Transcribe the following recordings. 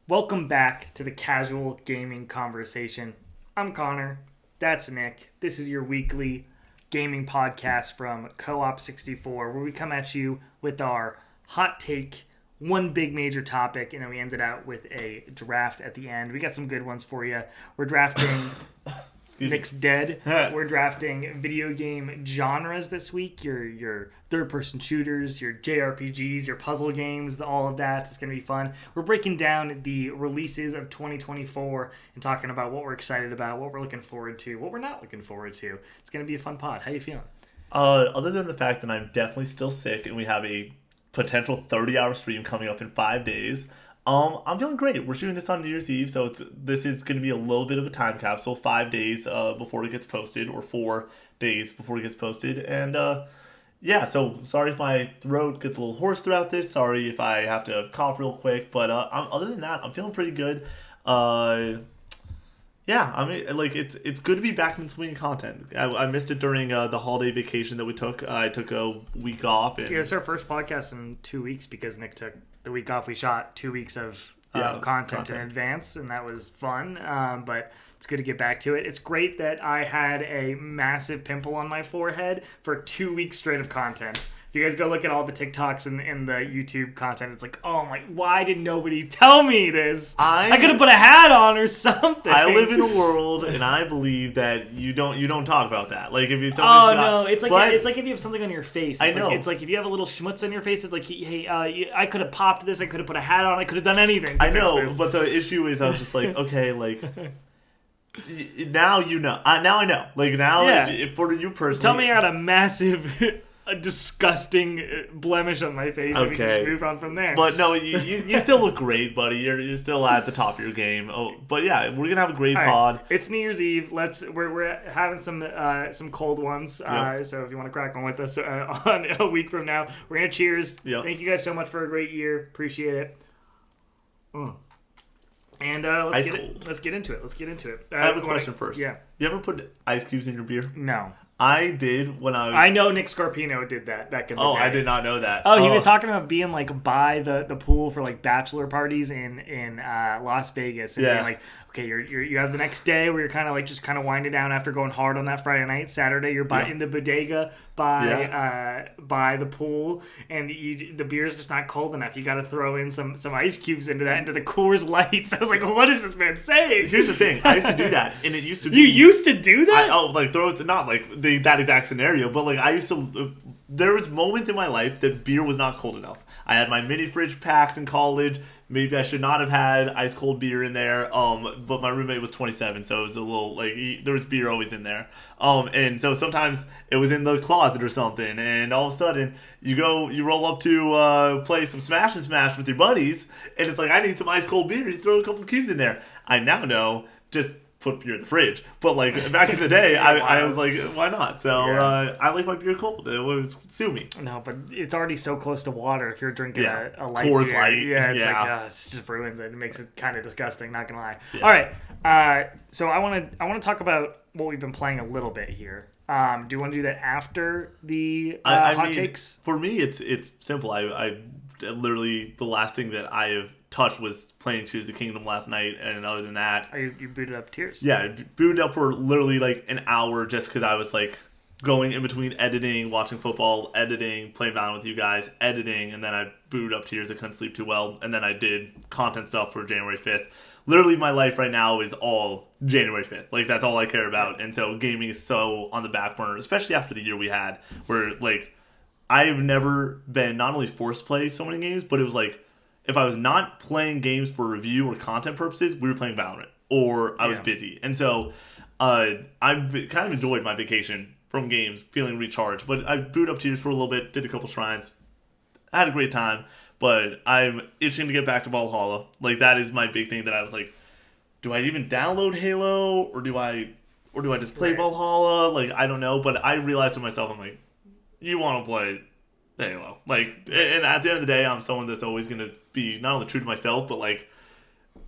Welcome back to the Casual Gaming Conversation. I'm Connor. That's Nick. This is your weekly gaming podcast from Co-op64, where we come at you with our hot take, one big major topic, and then we ended out with a draft at the end. We got some good ones for you. We're drafting Nick's dead. We're drafting video game genres this week. Your third-person shooters, your JRPGs, your puzzle games, all of that. It's going to be fun. We're breaking down the releases of 2024 and talking about what we're excited about, what we're looking forward to, what we're not looking forward to. It's going to be a fun pod. How you feeling? Other than the fact that I'm definitely still sick and we have a potential 30-hour stream coming up in 5 days, I'm feeling great. We're shooting this on New Year's Eve, so this is going to be a little bit of a time capsule, 5 days before it gets posted, or 4 days before it gets posted. And yeah, so sorry if my throat gets a little hoarse throughout this. Sorry if I have to cough real quick. But other than that, I'm feeling pretty good. Yeah, I mean, like, it's good to be back in swinging content. I missed it during the holiday vacation that we took. I took a week off. And yeah, it's our first podcast in 2 weeks because Nick took the week off. We shot 2 weeks of content in advance, and that was fun. But it's good to get back to it. It's great that I had a massive pimple on my forehead for 2 weeks straight of content. If you guys go look at all the TikToks and the YouTube content, it's like, oh my, why did nobody tell me this? I could have put a hat on or something. I live in a world, and I believe that you don't talk about that. Like, if you no, it's like if you have something on your face. I know. It's like if you have a little schmutz on your face, it's like, hey, I could have popped this, I could have put a hat on, I could have done anything to I know, fix this. But the issue is I was just like, okay, like, now you know. Now I know. Like, now, yeah. if for you personally. Tell me I had a massive... a disgusting blemish on my face, and we can just move on from there. But no, you still look great, buddy. You're still at the top of your game. Oh, but yeah, we're gonna have a great pod. Right. It's New Year's Eve. We're having some cold ones. Yep. So if you want to crack one with us on a week from now, we're gonna cheers. Yep. Thank you guys so much for a great year. Appreciate it. And let's get into it. I have a question first. Yeah. You ever put ice cubes in your beer? No. I did when I was... I know Nick Scarpino did that back in the day. Oh, I did not know that. Oh, he was talking about being like by the pool for like bachelor parties in Las Vegas, and being like, okay, you have the next day where you're kind of like just kind of winding down after going hard on that Friday night. Saturday, you're in the bodega by the pool, and the beer's just not cold enough. You got to throw in some ice cubes into the Coors Lights. I was like, what is this man saying? Here's the thing, I used to do that, and it used to be... You used to do that? Not like that exact scenario, but like I used to... There was moments in my life that beer was not cold enough. I had my mini fridge packed in college. Maybe I should not have had ice cold beer in there. But my roommate was 27, so it was a little like there was beer always in there. And so sometimes it was in the closet or something, and all of a sudden you roll up to play some Smash and Smash with your buddies, and it's like, I need some ice cold beer. You throw a couple of cubes in there. I now know, just put beer in the fridge. But like back in the day, I was like, why not? So I like my beer cold. It was sue me. No, but it's already so close to water if you're drinking a light Coors beer. Light. Yeah, it's like it just ruins it. It makes it kind of disgusting, not gonna lie. Yeah. All right, so I want to talk about what we've been playing a little bit here. Do you want to do that after the hot takes? For me, it's simple. I literally, the last thing that I have touched was playing Tears of the Kingdom last night, and other than that... You booted up Tears? Yeah, I booted up for literally like an hour just because I was like going in between editing, watching football, editing, playing Valorant with you guys, editing, and then I booted up Tears. I couldn't sleep too well, and then I did content stuff for January 5th. Literally, my life right now is all January 5th. Like, that's all I care about, and so gaming is so on the back burner, especially after the year we had, where like I've never been not only forced to play so many games, but it was like, if I was not playing games for review or content purposes, we were playing Valorant, or I was busy. And so I've kind of enjoyed my vacation from games, feeling recharged. But I booted up Tears for a little bit, did a couple shrines. I had a great time, but I'm itching to get back to Valhalla. Like, that is my big thing that I was like, do I even download Halo, or do I just play Valhalla? Like, I don't know. But I realized to myself, I'm like, you want to play Halo. Like, and at the end of the day, I'm someone that's always going to be not only true to myself, but like,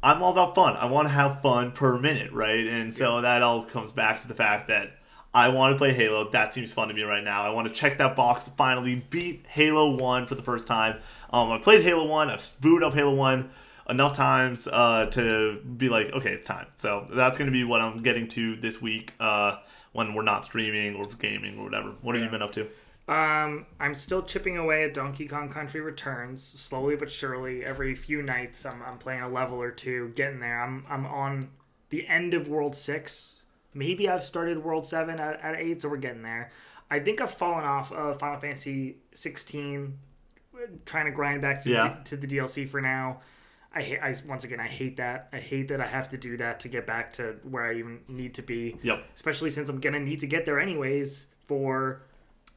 I'm all about fun. I want to have fun per minute, right? And so that all comes back to the fact that I want to play Halo. That seems fun to me right now. I want to check that box to finally beat Halo 1 for the first time. I played Halo 1. I've booted up Halo 1 enough times to be like, okay, it's time. So that's going to be what I'm getting to this week when we're not streaming or gaming or whatever. What have you been up to? I'm still chipping away at Donkey Kong Country Returns, slowly but surely. Every few nights, I'm playing a level or two, getting there. I'm on the end of World 6. Maybe I've started World 7 at 8, so we're getting there. I think I've fallen off of Final Fantasy 16, trying to grind back to the DLC for now. Once again, I hate that. I hate that I have to do that to get back to where I even need to be. Yep. Especially since I'm going to need to get there anyways for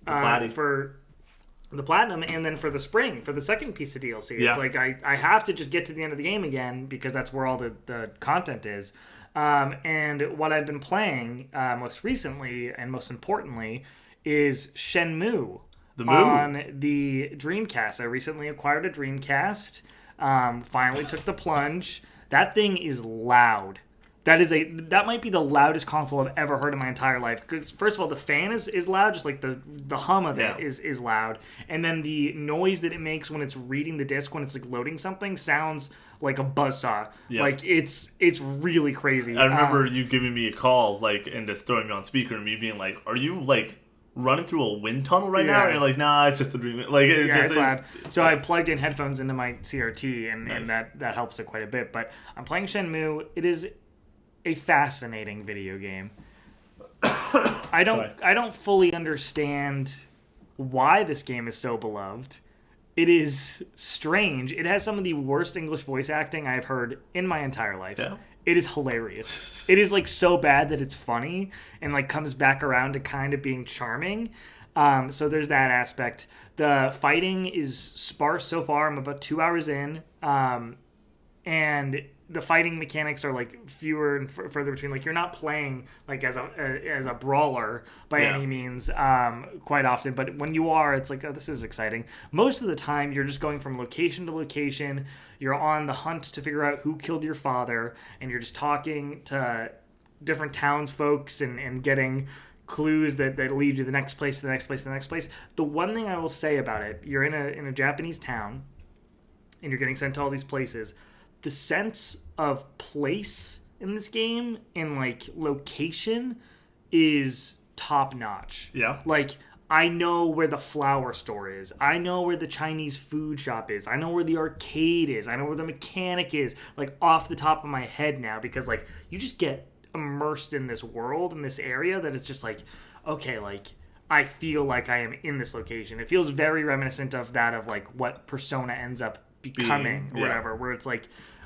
the platinum and then for the spring, for the second piece of DLC. It's like I have to just get to the end of the game again because that's where all the content is. And what I've been playing most recently and most importantly is Shenmue on the Dreamcast. I recently acquired a Dreamcast. Finally took the plunge. That thing is loud. That might be the loudest console I've ever heard in my entire life. Because first of all, the fan is loud, just like the hum of it is loud, and then the noise that it makes when it's reading the disc when it's like loading something sounds like a buzzsaw. Yeah. Like it's really crazy. I remember you giving me a call and just throwing me on speaker and me being like, "Are you running through a wind tunnel right now?" And you're like, "Nah, it's just a dream." It's loud. So I plugged in headphones into my CRT and that helps it quite a bit. But I'm playing Shenmue. It is a fascinating video game. I don't fully understand why this game is so beloved. It is strange. It has some of the worst English voice acting I've heard in my entire life. Yeah. It is hilarious. It is so bad that it's funny and comes back around to kind of being charming. So there's that aspect. The fighting is sparse so far. I'm about 2 hours in. And the fighting mechanics are fewer and further between. You're not playing as a brawler by any means quite often, but when you are, it's this is exciting. Most of the time, you're just going from location to location. You're on the hunt to figure out who killed your father, and you're just talking to different townsfolk and getting clues that lead you to the next place, to the next place, to the next place. The one thing I will say about it, you're in a Japanese town, and you're getting sent to all these places. The sense of place in this game and location is top notch. Yeah. I know where the flower store is. I know where the Chinese food shop is. I know where the arcade is. I know where the mechanic is. Off the top of my head now, because you just get immersed in this world, in this area, that it's just okay, I feel like I am in this location. It feels very reminiscent of that of what Persona ends up becoming or whatever, where it's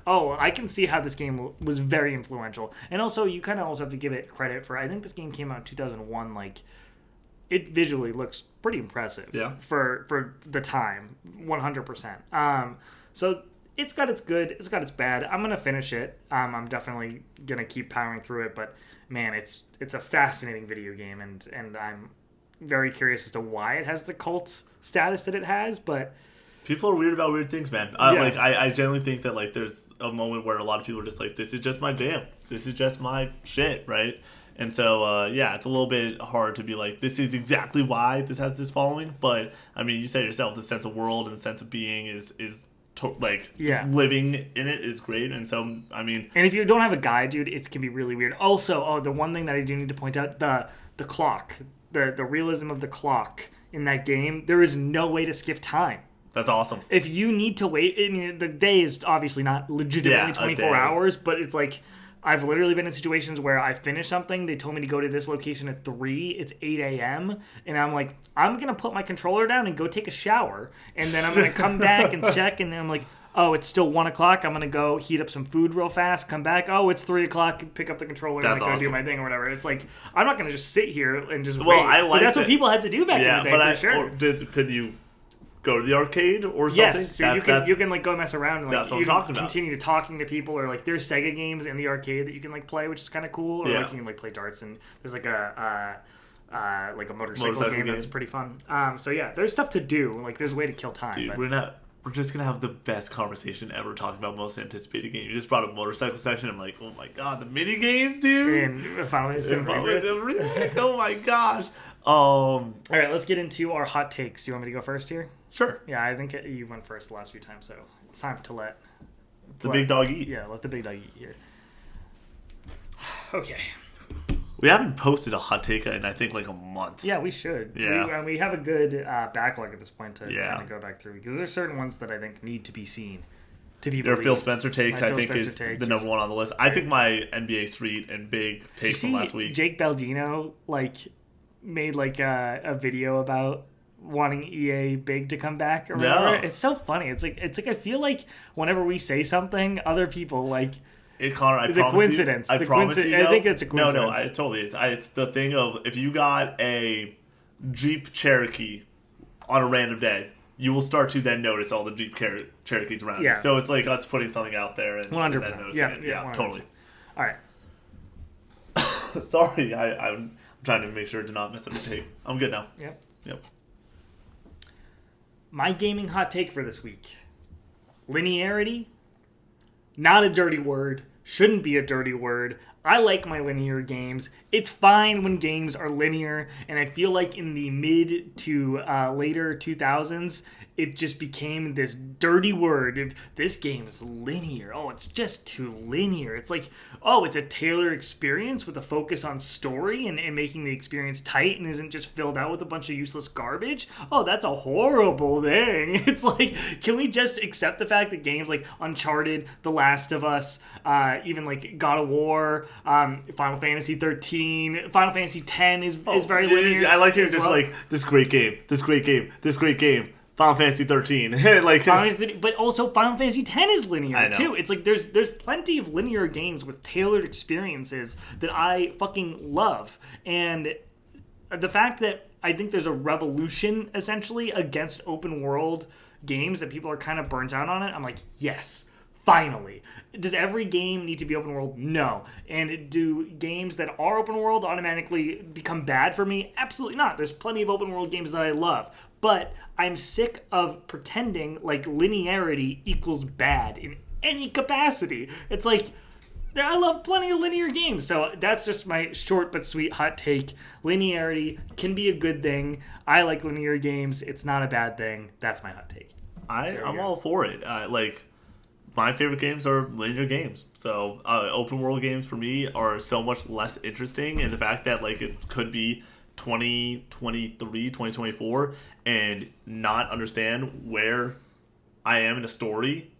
oh, I can see how this game was very influential. And also, you kind of also have to give it credit for, I think this game came out in 2001, it visually looks pretty impressive for the time, 100%. So it's got its good, it's got its bad. I'm going to finish it. I'm definitely going to keep powering through it, but man, it's a fascinating video game, and I'm very curious as to why it has the cult status that it has, but people are weird about weird things, man. I generally think that there's a moment where a lot of people are just this is just my jam. This is just my shit, right? And so, it's a little bit hard to be this is exactly why this has this following. But, I mean, you said yourself, the sense of world and the sense of being is living in it is great. And so, I mean... And if you don't have a guide, dude, it can be really weird. Also, the one thing that I do need to point out, the clock, the realism of the clock in that game, there is no way to skip time. That's awesome. If you need to wait, I mean, the day is obviously not legitimately 24 hours, but it's I've literally been in situations where I finished something, they told me to go to this location at 3, it's 8 a.m., and I'm I'm going to put my controller down and go take a shower, and then I'm going to come back and check, and then I'm oh, it's still 1 o'clock, I'm going to go heat up some food real fast, come back, oh, it's 3 o'clock, pick up the controller and go do my thing or whatever. It's I'm not going to just sit here and just wait. But that's what people had to do back in the day, for sure. Could you go to the arcade or something? Yes, so you can go mess around and that's what you I'm talking can continue talking to people, or there's Sega games in the arcade that you can play, which is kind of cool, or you can play darts, and there's a motorcycle game that's pretty fun. So yeah, there's stuff to do. There's a way to kill time. Dude, we're just gonna have the best conversation ever talking about most anticipated game. You just brought up motorcycle section. I'm oh my god, the mini games, dude. And finally, oh my gosh. All right, let's get into our hot takes. Do you want me to go first here? Sure. Yeah, I think you went first the last few times, so it's time to let the big dog eat. Yeah, let the big dog eat here. Okay. We haven't posted a hot take in, I think, like a month. Yeah, we should. Yeah. We have a good backlog at this point to Yeah. kind of go back through, because there's certain ones that I think need to be seen, to be Their believed. Phil Spencer take, My I Phil think, Spencer is take the number one on the list. I think my NBA Street and Big take from last week. Jake Baldino, made, a video about wanting EA Big to come back or whatever. No. It's so funny. It's like I feel like whenever we say something, other people, Connor, I the promise coincidence. You, I promise you, though, I think it's a coincidence. No, it totally is. It's the thing of, if you got a Jeep Cherokee on a random day, you will start to then notice all the Jeep Cherokees around you. So it's like us putting something out there and 100%. then noticing it. Yeah, 100%. totally. All right. Sorry, I'm trying to make sure to not miss a take. I'm good now. Yep. My gaming hot take for this week. Linearity. Not a dirty word. Shouldn't be a dirty word. I like my linear games. It's fine when games are linear, and I feel like in the mid to later 2000s, it just became this dirty word. If this game is linear, oh, it's just too linear. It's like, oh, it's a tailored experience with a focus on story and making the experience tight and isn't just filled out with a bunch of useless garbage. Oh, that's a horrible thing. It's like, can we just accept the fact that games like Uncharted, The Last of Us, even like God of War, Final Fantasy 13, Final Fantasy 10 is very linear. I like it just well. like, this great game. Final Fantasy 13. But also Final Fantasy 10 is linear too. It's like there's plenty of linear games with tailored experiences that I fucking love. And the fact that I think there's a revolution essentially against open world games that people are kind of burnt out on it, I'm like, yes, finally. Does every game need to be open world? No. And do games that are open world automatically become bad for me? Absolutely not. There's plenty of open world games that I love. But I'm sick of pretending like linearity equals bad in any capacity. It's like, I love plenty of linear games. So that's just my short but sweet hot take. Linearity can be a good thing. I like linear games. It's not a bad thing. That's my hot take. I'm all for it. My favorite games are linear games. So open world games for me are so much less interesting. And the fact that it could be 2023, 2024 and not understand where I am in a story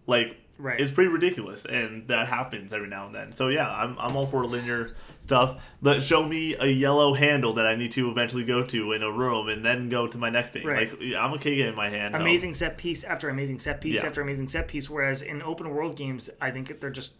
is pretty ridiculous, and that happens every now and then. So yeah, I'm all for linear stuff. Show me a yellow handle that I need to eventually go to in a room and then go to my next thing. I'm okay getting my hand amazing set piece after amazing set piece after amazing set piece, whereas in open world games I think they're just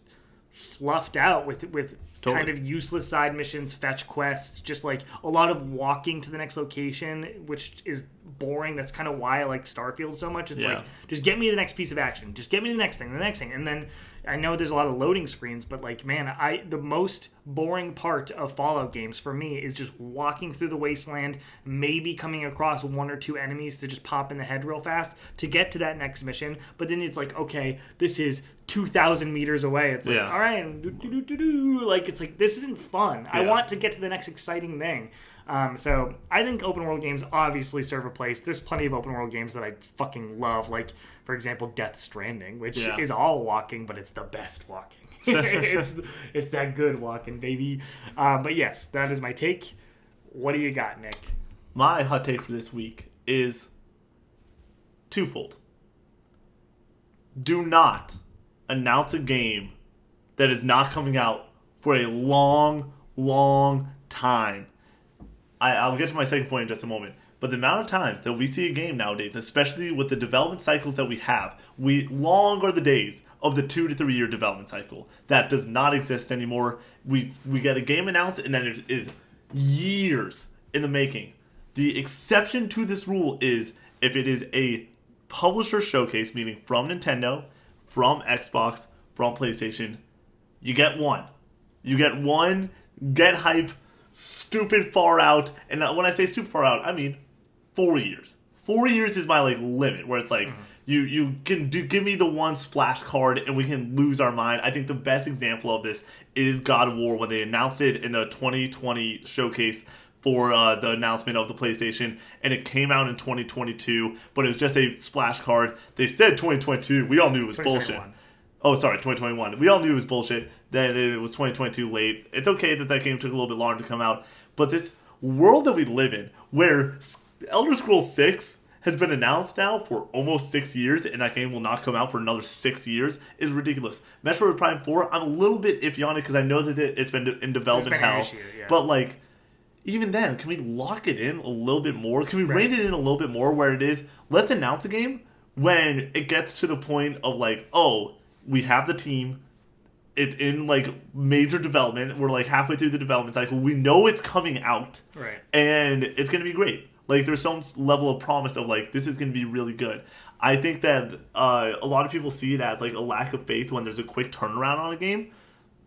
fluffed out with kind of useless side missions, fetch quests, just a lot of walking to the next location, which is boring. That's kind of why I like Starfield so much. It's just get me the next piece of action, just get me the next thing, and then I know there's a lot of loading screens, but the most boring part of Fallout games for me is just walking through the wasteland, maybe coming across one or two enemies to just pop in the head real fast to get to that next mission. But then it's okay, this is 2,000 meters away. It's all right, it's this isn't fun. I want to get to the next exciting thing. So I think open world games obviously serve a place. There's plenty of open world games that I fucking love, for example, Death Stranding, which is all walking, but it's the best walking. it's that good walking, baby. But yes, that is my take. What do you got, Nick? My hot take for this week is twofold. Do not announce a game that is not coming out for a long, long time. I'll get to my second point in just a moment. But the amount of times that we see a game nowadays, especially with the development cycles that we have, long are the days of the 2 to 3 year development cycle. That does not exist anymore. We get a game announced and then it is years in the making. The exception to this rule is if it is a publisher showcase, meaning from Nintendo, from Xbox, from PlayStation, you get one. Get hype, stupid far out. And when I say super far out, I mean 4 years. 4 years is my limit, where it's you can give me the one splash card and we can lose our mind. I think the best example of this is God of War, when they announced it in the 2020 showcase for the announcement of the PlayStation, and it came out in 2022, but it was just a splash card. They said 2022. We all knew it was bullshit. Oh, sorry, 2021. We all knew it was bullshit. Then it was 2022 late. It's okay that that game took a little bit longer to come out. But this world that we live in, where Elder Scrolls 6 has been announced now for almost 6 years, and that game will not come out for another 6 years, is ridiculous. Metroid Prime 4, I'm a little bit iffy on it because I know that it's been in development hell. Issue, yeah. But, like, even then, can we lock it in a little bit more? Can we rein it in a little bit more where it is, let's announce a game when it gets to the point of, like, oh, we have the team, it's in, like, major development, we're, like, halfway through the development cycle, we know it's coming out, right, and it's going to be great. Like, there's some level of promise of, like, this is going to be really good. I think that a lot of people see it as, like, a lack of faith when there's a quick turnaround on a game.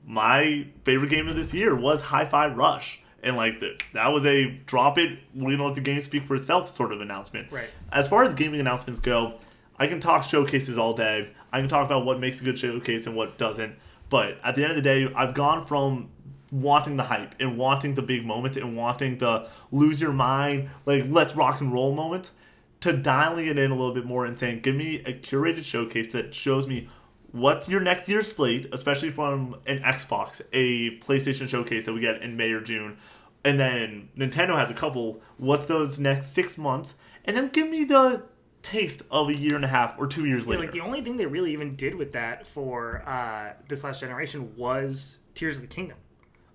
My favorite game of this year was Hi-Fi Rush. And, like, that was a drop it, we don't let the game speak for itself sort of announcement. Right. As far as gaming announcements go, I can talk showcases all day. I can talk about what makes a good showcase and what doesn't. But at the end of the day, I've gone from wanting the hype and wanting the big moments and wanting the lose your mind, like, let's rock and roll moments, to dialing it in a little bit more and saying, give me a curated showcase that shows me what's your next year's slate, especially from an Xbox, a PlayStation showcase that we get in May or June. And then Nintendo has a couple. What's those next 6 months? And then give me the taste of a year and a half or 2 years later. Like, the only thing they really even did with that for this last generation was Tears of the Kingdom.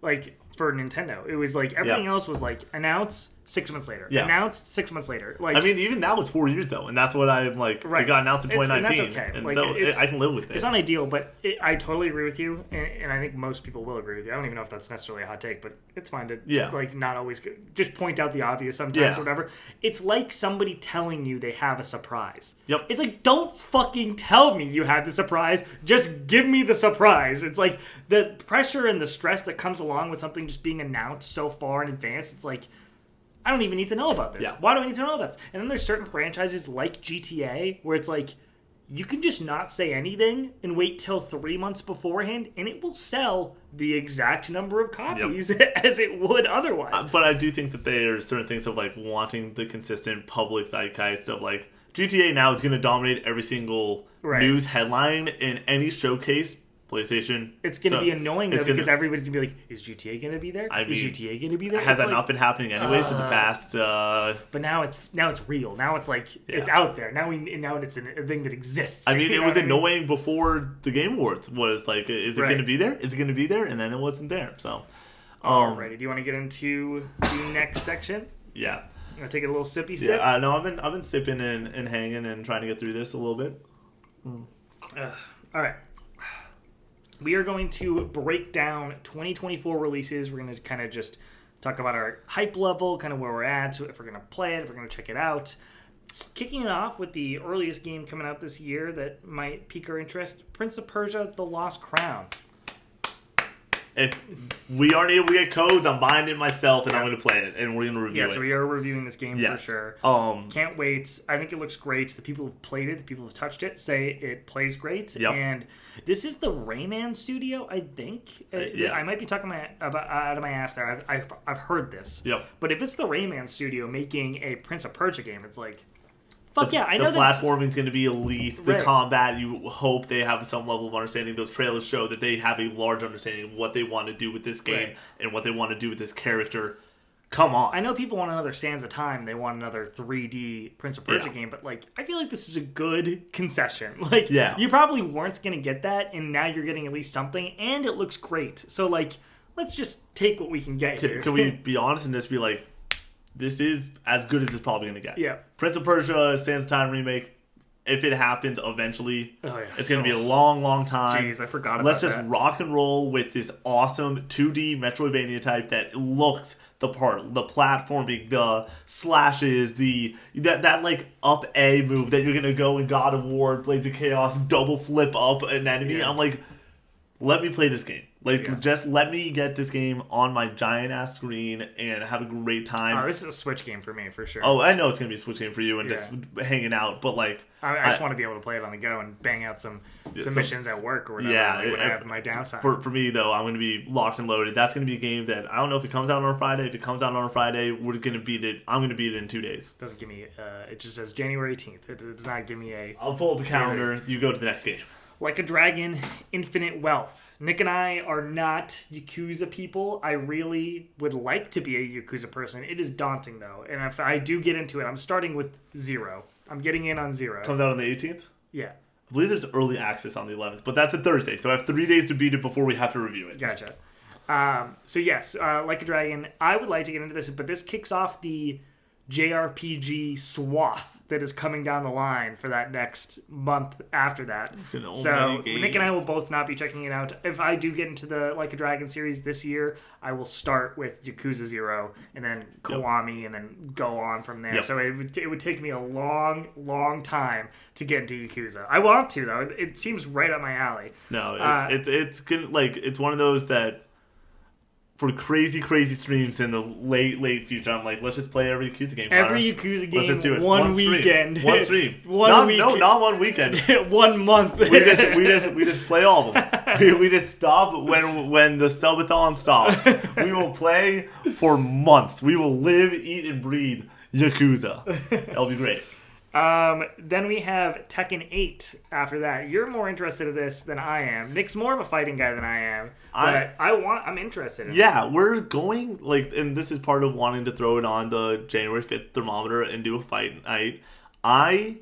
Like, for Nintendo. It was like, everything else was like, announce 6 months later. Yeah. Announce 6 months later. Like, I mean, even that was 4 years, though. And that's what I'm like, right. It got announced in 2019. And that's okay. And Like, I can live with it. It's not ideal, but I totally agree with you. And I think most people will agree with you. I don't even know if that's necessarily a hot take, but it's fine to, like, not always just point out the obvious sometimes or whatever. It's like somebody telling you they have a surprise. Yep. It's like, don't fucking tell me you have the surprise. Just give me the surprise. It's like the pressure and the stress that comes along with something just being announced so far in advance. It's like, I don't even need to know about this. Yeah. Why do I need to know about this? And then there's certain franchises like GTA where it's like, you can just not say anything and wait till 3 months beforehand, and it will sell the exact number of copies as it would otherwise. But I do think that there's certain things of, like, wanting the consistent public zeitgeist of, like, GTA now is going to dominate every single news headline in any showcase. PlayStation. It's going to be annoying, though, because everybody's going to be like, is GTA going to be there? Is GTA going to be there? Has that not been happening anyways in the past? But now it's real. Now it's like, it's out there. Now it's a thing that exists. I mean, it was annoying before the Game Awards was like, is it going to be there? Is it going to be there? And then it wasn't there. So, alrighty. Do you want to get into the next section? Yeah. You want to take a little sippy sip? Yeah, no, I've been sipping and hanging and trying to get through this a little bit. All right. We are going to break down 2024 releases. We're going to kind of just talk about our hype level, kind of where we're at, so if we're going to play it, if we're going to check it out. Kicking it off with the earliest game coming out this year that might pique our interest, Prince of Persia: The Lost Crown. If we aren't able to get codes, I'm buying it myself, and I'm going to play it, and we're going to review it. Yeah, so we are reviewing this game for sure. Can't wait. I think it looks great. The people who've played it, the people who've touched it, say it plays great. Yep. And this is the Rayman studio, I think. I might be talking out of my ass there. I've heard this. Yep. But if it's the Rayman studio making a Prince of Persia game, it's like, fuck yeah, I know the platforming is going to be elite. The combat, you hope they have some level of understanding. Those trailers show that they have a large understanding of what they want to do with this game and what they want to do with this character. Come on. I know people want another Sands of Time. They want another 3D Prince of Persia game, but like, I feel like this is a good concession. Like, you probably weren't going to get that, and now you're getting at least something, and it looks great. So like, let's just take what we can get here. Can we be honest and just be like, this is as good as it's probably going to get. Yeah. Prince of Persia, Sands of Time remake, if it happens eventually, it's going to be a long, long time. Jeez, I forgot about that. Let's just rock and roll with this awesome 2D Metroidvania type that looks the part. The platforming, the slashes, that like up A move that you're going to go in God of War, Blades of Chaos, double flip up an enemy. I'm like, let me play this game. Like, just let me get this game on my giant-ass screen and have a great time. Oh, this is a Switch game for me, for sure. Oh, I know it's going to be a Switch game for you and just hanging out, but, like... I just want to be able to play it on the go and bang out some missions at work or whatever when I have my downtime. For me, though, I'm going to be locked and loaded. That's going to be a game that, I don't know if it comes out on a Friday. If it comes out on a Friday, I'm going to beat it in 2 days. It doesn't give me... it just says January 18th. It does not give me a... I'll pull up the calendar. You go to the next game. Like a Dragon, Infinite Wealth. Nick and I are not Yakuza people. I really would like to be a Yakuza person. It is daunting, though. And if I do get into it, I'm starting with 0. I'm getting in on 0. Comes out on the 18th? Yeah. I believe there's early access on the 11th, but that's a Thursday, so I have 3 days to beat it before we have to review it. Gotcha. So yes, Like a Dragon, I would like to get into this, but this kicks off the JRPG swath that is coming down the line for that next month after that. It's gonna own so many games. Nick and I will both not be checking it out. If I do get into the Like a Dragon series this year, I will start with Yakuza 0 and then Kiwami and then go on from there. So it would take me a long time to get into Yakuza. I want to, though. It seems right up my alley. No, it's good. Like, it's one of those that for crazy streams in the late future, I'm like, let's just play every Yakuza game. Every Yakuza game, let's just do it. one stream. weekend. One stream. Not one weekend. 1 month. we just play all of them. We just stop when the subathon stops. We will play for months. We will live, eat, and breathe Yakuza. That'll be great. Then we have Tekken 8 after that. You're more interested in this than I am. Nick's more of a fighting guy than I am. But I'm interested in it. Yeah, we're going, like, and this is part of wanting to throw it on the January 5th thermometer and do a fight night. I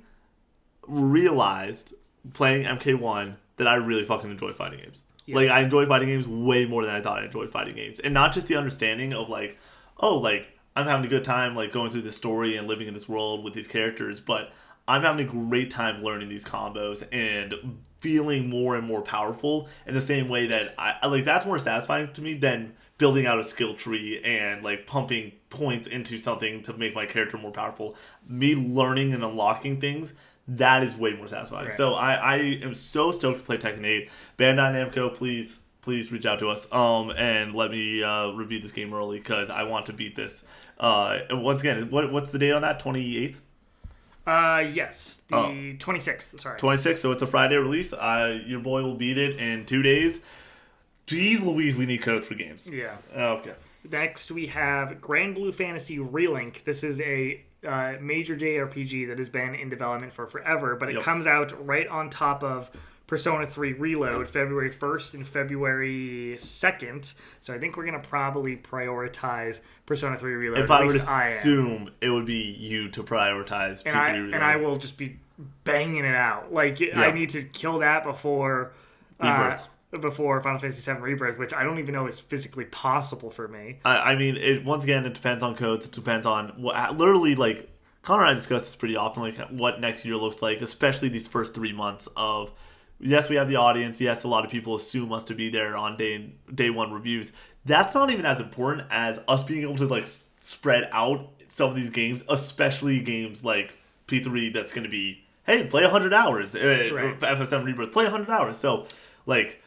realized playing MK1 that I really fucking enjoy fighting games. Yeah. Like, I enjoy fighting games way more than I thought I enjoyed fighting games. And not just the understanding of, like, oh, like, I'm having a good time, like, going through this story and living in this world with these characters, but I'm having a great time learning these combos and feeling more and more powerful in the same way that I like. That's more satisfying to me than building out a skill tree and, like, pumping points into something to make my character more powerful. Me learning and unlocking things, that is way more satisfying. Right. So I am so stoked to play Tekken 8. Bandai Namco, please reach out to us and let me review this game early because I want to beat this. Once again, what's the date on that? 28th? Yes, the 26th. Sorry, 26th. So it's a Friday release. Your boy will beat it in 2 days. Jeez Louise, we need codes for games. Yeah. Okay. Next, we have Grand Blue Fantasy Relink. This is a major JRPG that has been in development for forever, but it comes out right on top of Persona 3 Reload, February 1st and February 2nd. So I think we're going to probably prioritize Persona 3 Reload. If I would assume it would be you to prioritize P3 Reload. And I will just be banging it out. Like, I need to kill that before Final Fantasy VII Rebirth, which I don't even know is physically possible for me. I mean, once again, it depends on codes. It depends on literally, like, Connor and I discuss this pretty often, like what next year looks like, especially these first 3 months of. Yes, we have the audience. Yes, a lot of people assume us to be there on day one reviews. That's not even as important as us being able to, like, spread out some of these games, especially games like P3 that's going to be, hey, play 100 hours. Right. FF7 Rebirth, play 100 hours. So, like,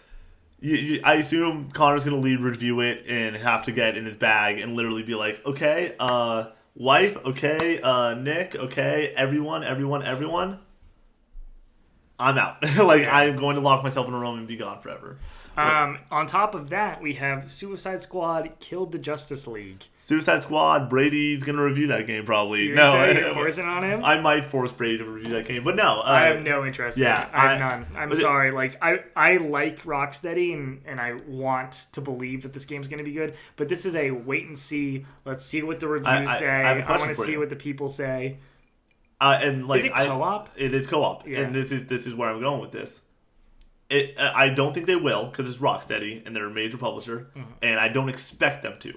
I assume Connor's going to lead review it and have to get in his bag and literally be like, okay, wife, okay, Nick, okay, everyone. I'm out. I'm going to lock myself in a room and be gone forever. On top of that, we have Suicide Squad Killed the Justice League. Suicide Squad, Brady's going to review that game probably. You're forcing on him? I might force Brady to review that game, but no. I have no interest in it. I have none. I'm sorry. Like, I like Rocksteady, and I want to believe that this game's going to be good, but this is a wait and see. Let's see what the reviews say. I want to see what the people say. Is it co-op? It is co-op, and this is where I'm going with this. I don't think they will because it's Rocksteady and they're a major publisher, and I don't expect them to.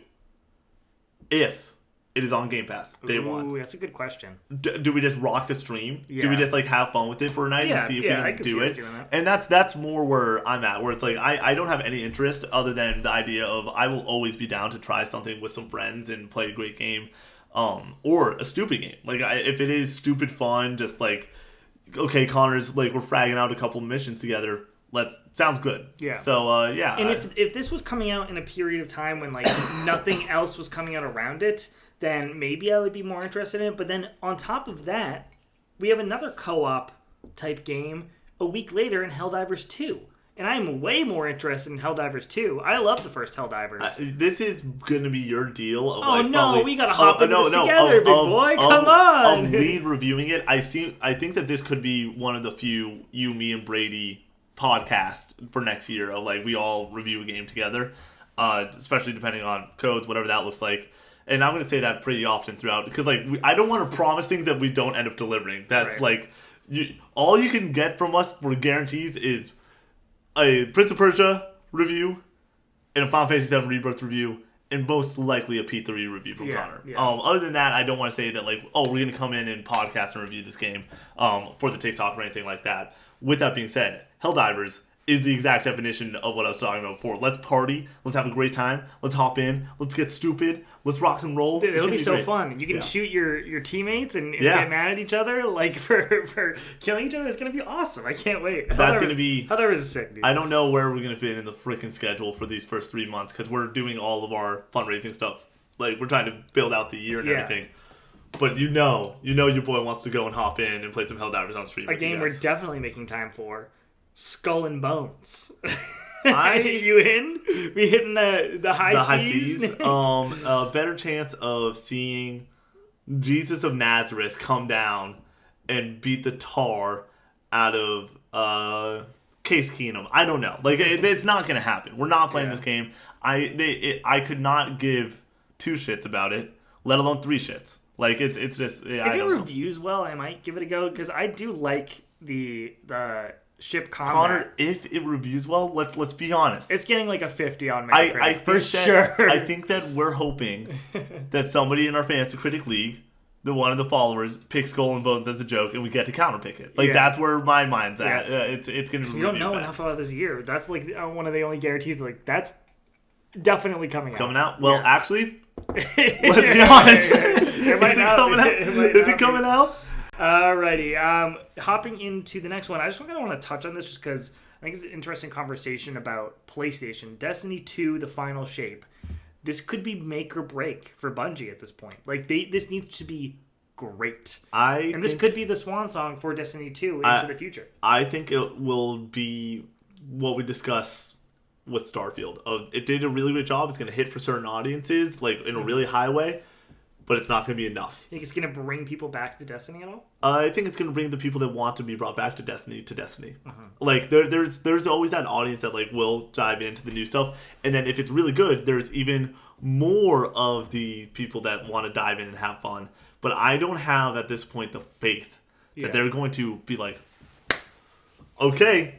If it is on Game Pass day one, that's a good question. Do we just rock a stream? Yeah. Do we just, like, have fun with it for a night and see if we can do it? And that's more where I'm at, where it's like I don't have any interest other than the idea of I will always be down to try something with some friends and play a great game. Or a stupid game. Like, if it is stupid fun, just like, okay, Connor's, like, we're fragging out a couple missions together. Sounds good. Yeah. So, yeah. And if this was coming out in a period of time when, like, nothing else was coming out around it, then maybe I would be more interested in it. But then on top of that, we have another co-op type game a week later in Helldivers 2. And I'm way more interested in Helldivers 2. I love the first Helldivers. This is going to be your deal. We got to hop into this together, big boy. Come on. Of lead reviewing it, I think that this could be one of the few you, me, and Brady podcast for next year of like we all review a game together, especially depending on codes, whatever that looks like. And I'm going to say that pretty often throughout because like I don't want to promise things that we don't end up delivering. That's right. like all you can get from us for guarantees is a Prince of Persia review and a Final Fantasy VII Rebirth review. And most likely a P3 review from Connor. Yeah. Other than that, I don't want to say that like, oh, we're gonna come in and podcast and review this game for the TikTok or anything like that. With that being said, Helldivers is the exact definition of what I was talking about before. Let's party, let's have a great time, let's hop in, let's get stupid, let's rock and roll. Dude, it'll be so great. fun. You can shoot your teammates and Yeah. get mad at each other like for killing each other. It's gonna be awesome. I can't wait. That's gonna be. Helldivers is sick, dude. I don't know where we're gonna fit in the freaking schedule for these first 3 months because we're doing all of our fundraising stuff. Like we're trying to build out the year and everything. But you know your boy wants to go and hop in and play some Helldivers on stream. A game we're definitely making time for. Skull and Bones. I You in? We hitting the high seas? A better chance of seeing Jesus of Nazareth come down and beat the tar out of Case Keenum. I don't know. Like it's not gonna happen. We're not playing this game. I could not give 2 shits about it, let alone 3 shits. Like it's just. If it reviews well, I might give it a go because I do like the ship combat. Connor, if it reviews well, let's be honest. It's getting like a 50 on Metacritic I for sure. I think that we're hoping that somebody in our Fantasy Critic League, one of the followers, picks Skull and Bones as a joke, and we get to counterpick it. Like that's where my mind's at. It's going to be. We don't know enough about this year. That's like one of the only guarantees. Like that's definitely coming out. Coming out? Well, actually, let's be honest. Is it coming out? Alrighty. Hopping into the next one, I just kind of want to touch on this just because I think it's an interesting conversation about PlayStation. Destiny 2, the final shape. This could be make or break for Bungie at this point. Like this needs to be great. And this could be the swan song for Destiny 2 into the future. I think it will be what we discuss with Starfield. It did a really great job. It's going to hit for certain audiences, like in a really high way. But it's not going to be enough. You think it's going to bring people back to Destiny at all? I think it's going to bring the people that want to be brought back to Destiny. Like there's always that audience that like will dive into the new stuff, and then if it's really good, there's even more of the people that want to dive in and have fun. But I don't have at this point the faith that they're going to be like, okay.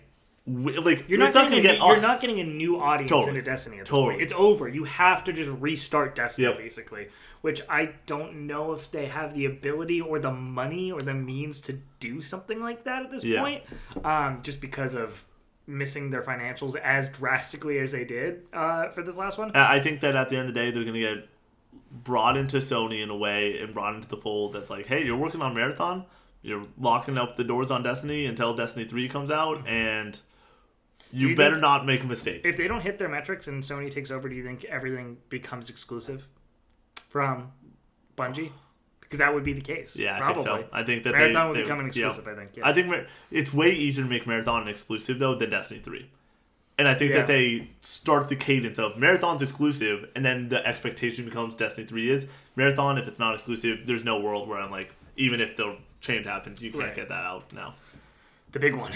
Like you're not getting a new audience into Destiny at this point. It's over. You have to just restart Destiny basically, which I don't know if they have the ability or the money or the means to do something like that at this point. Just because of missing their financials as drastically as they did for this last one. I think that at the end of the day, they're going to get brought into Sony in a way and brought into the fold. That's like, hey, you're working on Marathon. You're locking up the doors on Destiny until Destiny 3 comes out, and you better not make a mistake. If they don't hit their metrics and Sony takes over, do you think everything becomes exclusive from Bungie? Because that would be the case. Yeah, probably. I think so. I think that Marathon would become an exclusive, I think. Yeah. I think it's way easier to make Marathon an exclusive, though, than Destiny 3. And I think that they start the cadence of Marathon's exclusive, and then the expectation becomes Destiny 3 is. Marathon, if it's not exclusive, there's no world where I'm like, even if the change happens, you can't get that out now. The big one.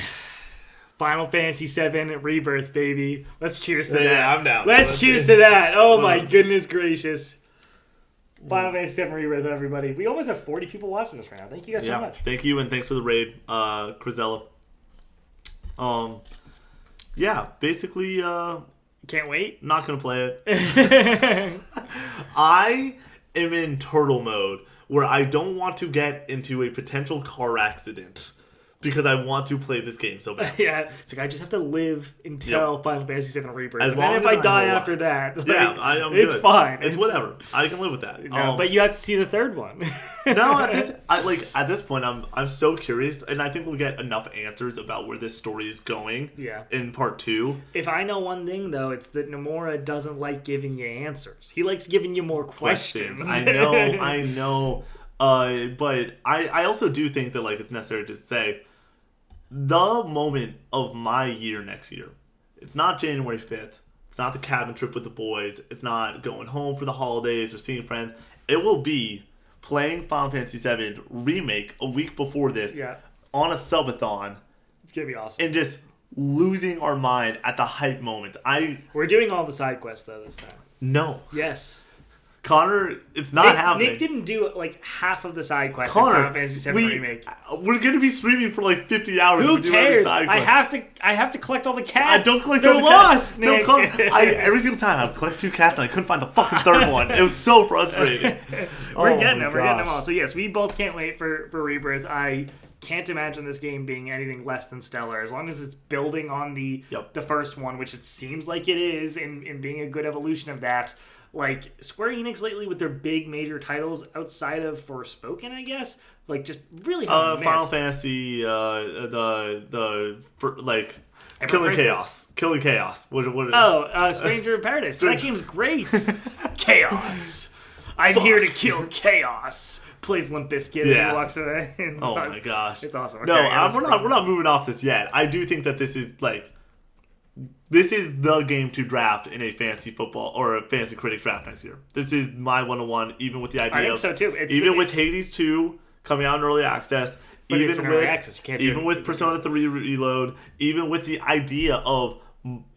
Final Fantasy VII Rebirth, baby. Let's cheers to that. Yeah, I'm down. Let's cheers to that. Oh my goodness gracious. Final Fantasy VII Rebirth, everybody. We almost have 40 people watching this right now. Thank you guys so much. Thank you, and thanks for the raid, Crizella. Yeah, basically, can't wait. Not gonna play it. I am in turtle mode where I don't want to get into a potential car accident because I want to play this game so bad. Yeah, it's like I just have to live until Final Fantasy VII Rebirth. As and long then if as I die after that, like, I'm it's good. fine. It's whatever. I can live with that. No, but you have to see the third one. No, at this point, I'm so curious, and I think we'll get enough answers about where this story is going. In part 2. If I know one thing, though, it's that Nomura doesn't like giving you answers. He likes giving you more questions. I know. But I also do think that like it's necessary to say the moment of my year next year. It's not January 5th. It's not the cabin trip with the boys. It's not going home for the holidays or seeing friends. It will be playing Final Fantasy VII Remake a week before this on a subathon. It's going to be awesome. And just losing our mind at the hype moments. We're doing all the side quests though this time. No. Yes. Connor, it's not happening. Nick didn't do like half of the side quests Connor, in Final Fantasy VII Remake. We're going to be streaming for like 50 hours. Who cares? Side I have to collect all the cats. I don't collect They're all the lost, cats. Nick. No, Connor, every single time I would collect 2 cats and I couldn't find the fucking third one. It was so frustrating. We're getting them all. So yes, we both can't wait for Rebirth. I can't imagine this game being anything less than stellar as long as it's building on the first one, which it seems like it is, and being a good evolution of that. Like, Square Enix lately with their big major titles outside of Forspoken, I guess, like, just really Final Fantasy, Killing Chaos. What Stranger in Paradise. That game's great. Chaos. I'm here to kill chaos. Plays Limp Bizkit as he walks away. Oh my gosh. It's awesome. Okay, no, we're not moving off this yet. I do think that this is the game to draft in a fantasy football or a fantasy critic draft next year. This is my 101, even with the idea. I think so too. With Hades 2 coming out in early access, but even with early access, you can't do with Persona 3 Reload, even with the idea of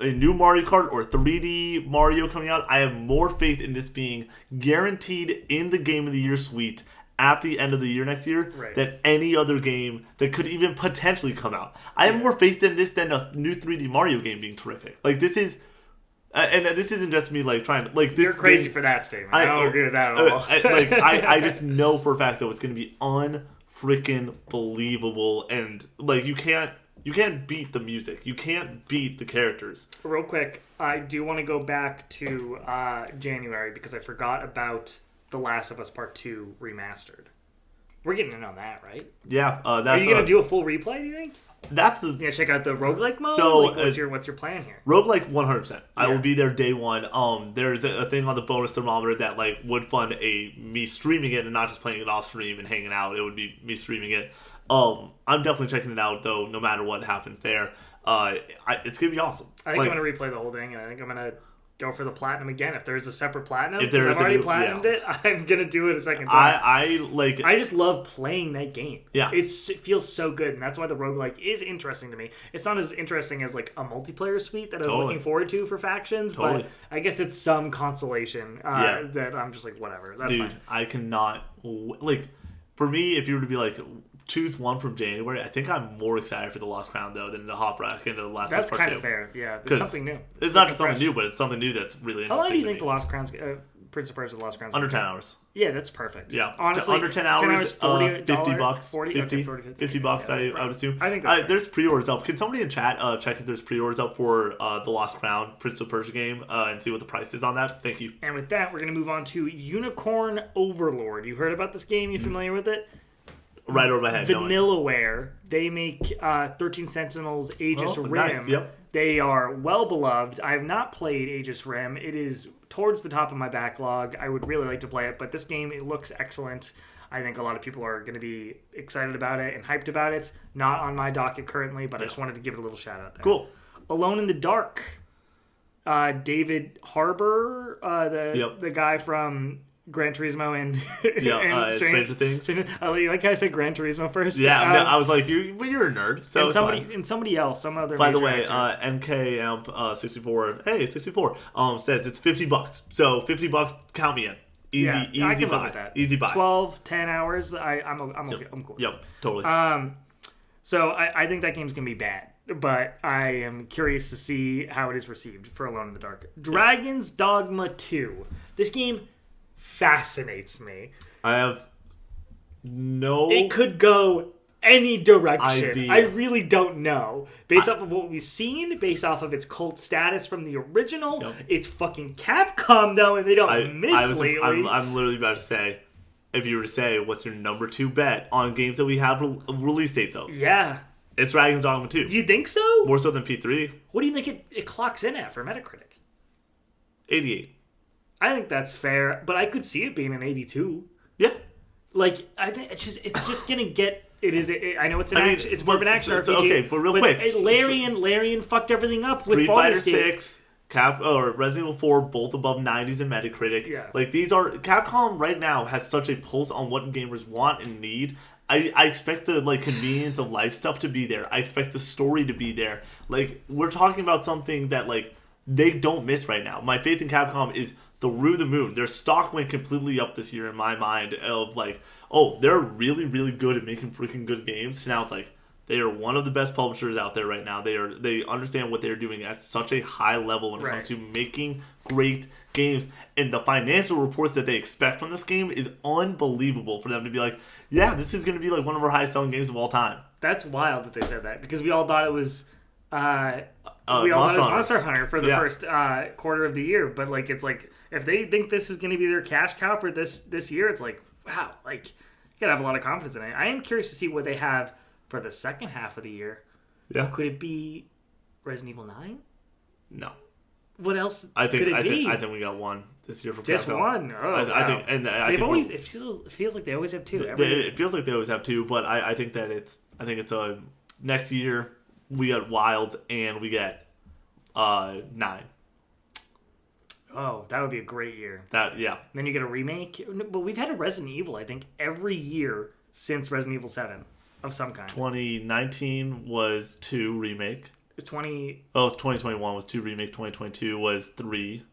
a new Mario Kart or 3D Mario coming out, I have more faith in this being guaranteed in the Game of the Year suite at the end of the year next year than any other game that could even potentially come out. I have more faith in this than a new 3D Mario game being terrific. Like, this is... and this isn't just me, like, trying to... Like, this You're crazy game, for that statement. I don't agree with that at all. I just know for a fact, though, it's going to be unfreaking believable. And, like, you can't beat the music. You can't beat the characters. Real quick, I do want to go back to January because I forgot about The Last of Us Part 2 Remastered. We're getting in on that, right? Yeah. That's Are you going to do a full replay, do you think? That's the... You going to check out the roguelike mode? So, like, what's your plan here? Roguelike 100%. Yeah. I will be there day one. There's a thing on the bonus thermometer that like would fund me streaming it and not just playing it off stream and hanging out. It would be me streaming it. I'm definitely checking it out, though, no matter what happens there. It's going to be awesome. I think I'm going to replay the whole thing, and I think I'm going to go for the platinum again. If there's a separate platinum, because I've already platinumed it, I'm going to do it a second time. I just love playing that game. Yeah. It feels so good, and that's why the roguelike is interesting to me. It's not as interesting as like a multiplayer suite that I was looking forward to for factions, but I guess it's some consolation that I'm just like, whatever. That's fine. I cannot... Like, for me, if you were to be like... choose one from January. I think I'm more excited for The Lost Crown, though, than to hop back into The Last of Us Part 2. That's kind of fair, yeah. It's something new. It's not just something new, but it's something new that's really interesting. How long do you think The Lost Crown's... Prince of Persia: The Lost Crown's... Under 10 hours. Yeah, that's perfect. Yeah. Honestly, under 10 hours, $50. 40 $50 bucks, I would assume. I think that's there's pre-orders up. Can somebody in chat check if there's pre-orders up for The Lost Crown, Prince of Persia game, and see what the price is on that? Thank you. And with that, we're going to move on to Unicorn Overlord. You heard about this game? You familiar with it? Right over my head. Vanillaware. They make 13 Sentinels Aegis Rim. Nice. Yep. They are well beloved. I have not played Aegis Rim. It is towards the top of my backlog. I would really like to play it, but this game, it looks excellent. I think a lot of people are going to be excited about it and hyped about it. Not on my docket currently, but I just wanted to give it a little shout out there. Cool. Alone in the Dark. David Harbour, the guy from Gran Turismo and Stranger Things. You like how I said Gran Turismo first? Yeah, I was like, you're a nerd. So and somebody else, some other. By the way, MK 64. Hey, 64. Says it's $50. So $50, count me in. Easy buy. Easy buy. 12, 10 hours. I'm cool. Yep, totally. So I think that game's gonna be bad, but I am curious to see how it is received for Alone in the Dark. Dragon's Dogma 2. This game fascinates me. I have no... It could go any direction. Idea. I really don't know. Based off of what we've seen, based off of its cult status from the original, it's fucking Capcom, though, and they don't miss lately. I'm literally about to say, if you were to say, what's your number 2 bet on games that we have release dates of? Yeah. It's Dragon's Dogma 2. You think so? More so than P3. What do you think it clocks in at for Metacritic? 88. I think that's fair, but I could see it being an 82. Yeah. Like, I think it's just gonna get... I know it's an action. It's more of an action RPG. Okay, but real quick, Larian fucked everything up with Street Fighter 6, Resident Evil 4, both above 90s in Metacritic. Yeah. Like, these are... Capcom right now has such a pulse on what gamers want and need. I expect the like convenience of life stuff to be there. I expect the story to be there. Like, we're talking about something that like they don't miss right now. My faith in Capcom is through the moon. Their stock went completely up this year in my mind of like, oh, they're really, really good at making freaking good games. So now it's like they are one of the best publishers out there right now. They understand what they're doing at such a high level when it comes to making great games. And the financial reports that they expect from this game is unbelievable for them to be like, yeah, this is going to be like one of our highest selling games of all time. That's wild that they said that, because we all thought it was Monster Hunter for the first quarter of the year. But like, it's like, if they think this is going to be their cash cow for this year, it's like, wow, like, you gotta have a lot of confidence in it. I am curious to see what they have for the second half of the year. Yeah. Could it be Resident Evil 9? No. What else could it be? I think we got one this year for just Capcom. one. Oh, I think, and they've always. It feels like they always have two. It feels like they always have two, but I think that it's a next year we get Wilds and we get 9. Oh, that would be a great year. That yeah. Then you get a remake, but we've had a Resident Evil, I think, every year since Resident Evil 7 of some kind. 2019 was 2 remake. 2021 was 2 remake. 2022 was 3.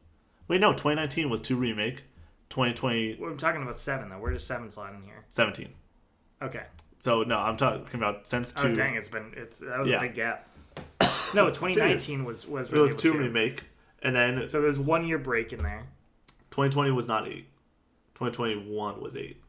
Wait, no, 2019 was 2 remake. 2020. Well, I'm talking about 7 though. Where does 7 slide in here? 17. Okay. So no, I'm talking about since 2. Oh dang, that was a big gap. No, 2019 was Resident Evil 2 remake, and then so there's 1 year break in there. 2020 was not 8. 2021 was 8.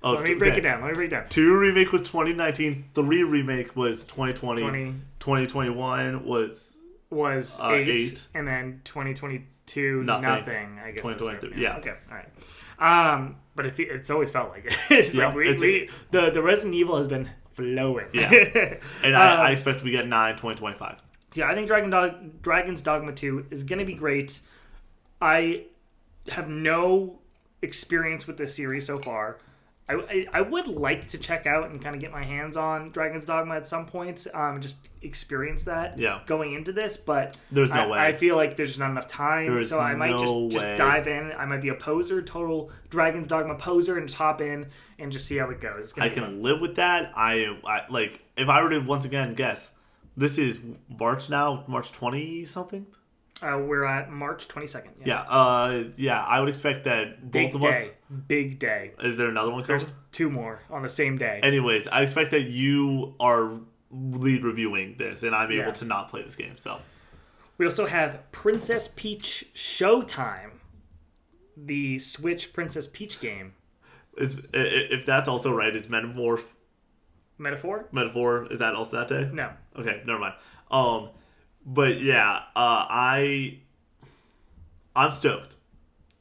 Oh, let me break it down. 2 remake was 2019. 3 remake was 2020. 2021 was 8. And then 2022 nothing. I guess 2023. Yeah. Okay. All right. But it's always felt like it. It's like the Resident Evil has been flowing. Yeah. And I expect we get 9 2025. Yeah, I think Dragon's Dogma 2 is going to be great. I have no experience with this series so far. I would like to check out and kind of get my hands on Dragon's Dogma at some point, just experience that going into this, but there's no way. I feel like there's not enough time, so I might just dive in. I might be a poser, total Dragon's Dogma poser, and just hop in and just see how it goes. I can live with that. I like, if I were to once again guess, this is March now, March 20 something. We're at March 22nd. Yeah. I would expect that both of us. Big day. Is there another one coming? There's 2 more on the same day. Anyways, I expect that you are lead reviewing this, and I'm able to not play this game. So we also have Princess Peach Showtime, the Switch Princess Peach game. If that's also right, is Metaphor? Is that also that day? No. Okay, never mind. But yeah, I'm stoked.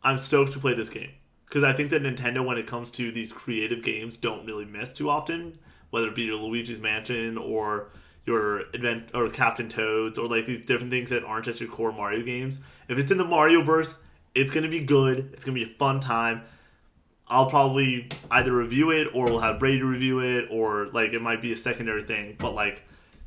I'm stoked to play this game. Because I think that Nintendo, when it comes to these creative games, don't really miss too often. Whether it be your Luigi's Mansion or your Captain Toads or like these different things that aren't just your core Mario games. If it's in the Mario-verse, it's going to be good. It's going to be a fun time. I'll probably either review it or we'll have Brady review it, or like it might be a secondary thing. But like,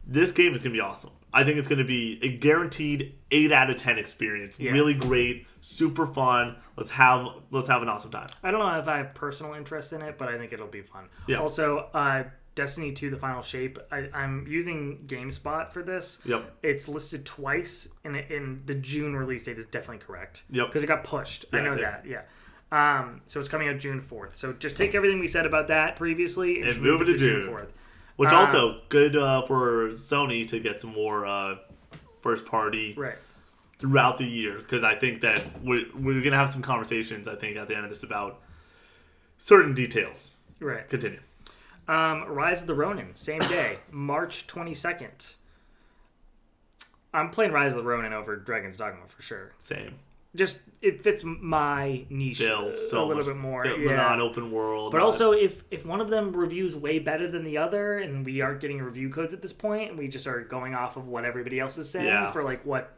this game is going to be awesome. I think it's going to be a guaranteed 8 out of 10 experience. Yeah. Really great, super fun. Let's have an awesome time. I don't know if I have personal interest in it, but I think it'll be fun. Yeah. Also, Destiny 2: The Final Shape. I'm using GameSpot for this. Yep. It's listed twice, in the June release date is definitely correct. Yep. Because it got pushed. Yeah, I know that. Yeah. So it's coming out June 4th. So just take everything we said about that previously and move it to June 4th. Which also good for Sony to get some more first party throughout the year, because I think that we're gonna have some conversations. I think at the end of this about certain details. Right. Continue. Rise of the Ronin, same day, March 22nd. I'm playing Rise of the Ronin over Dragon's Dogma for sure. Same. Just it fits my niche a little bit more. The non-open world. But also, if one of them reviews way better than the other, and we aren't getting review codes at this point, and we just are going off of what everybody else is saying for like what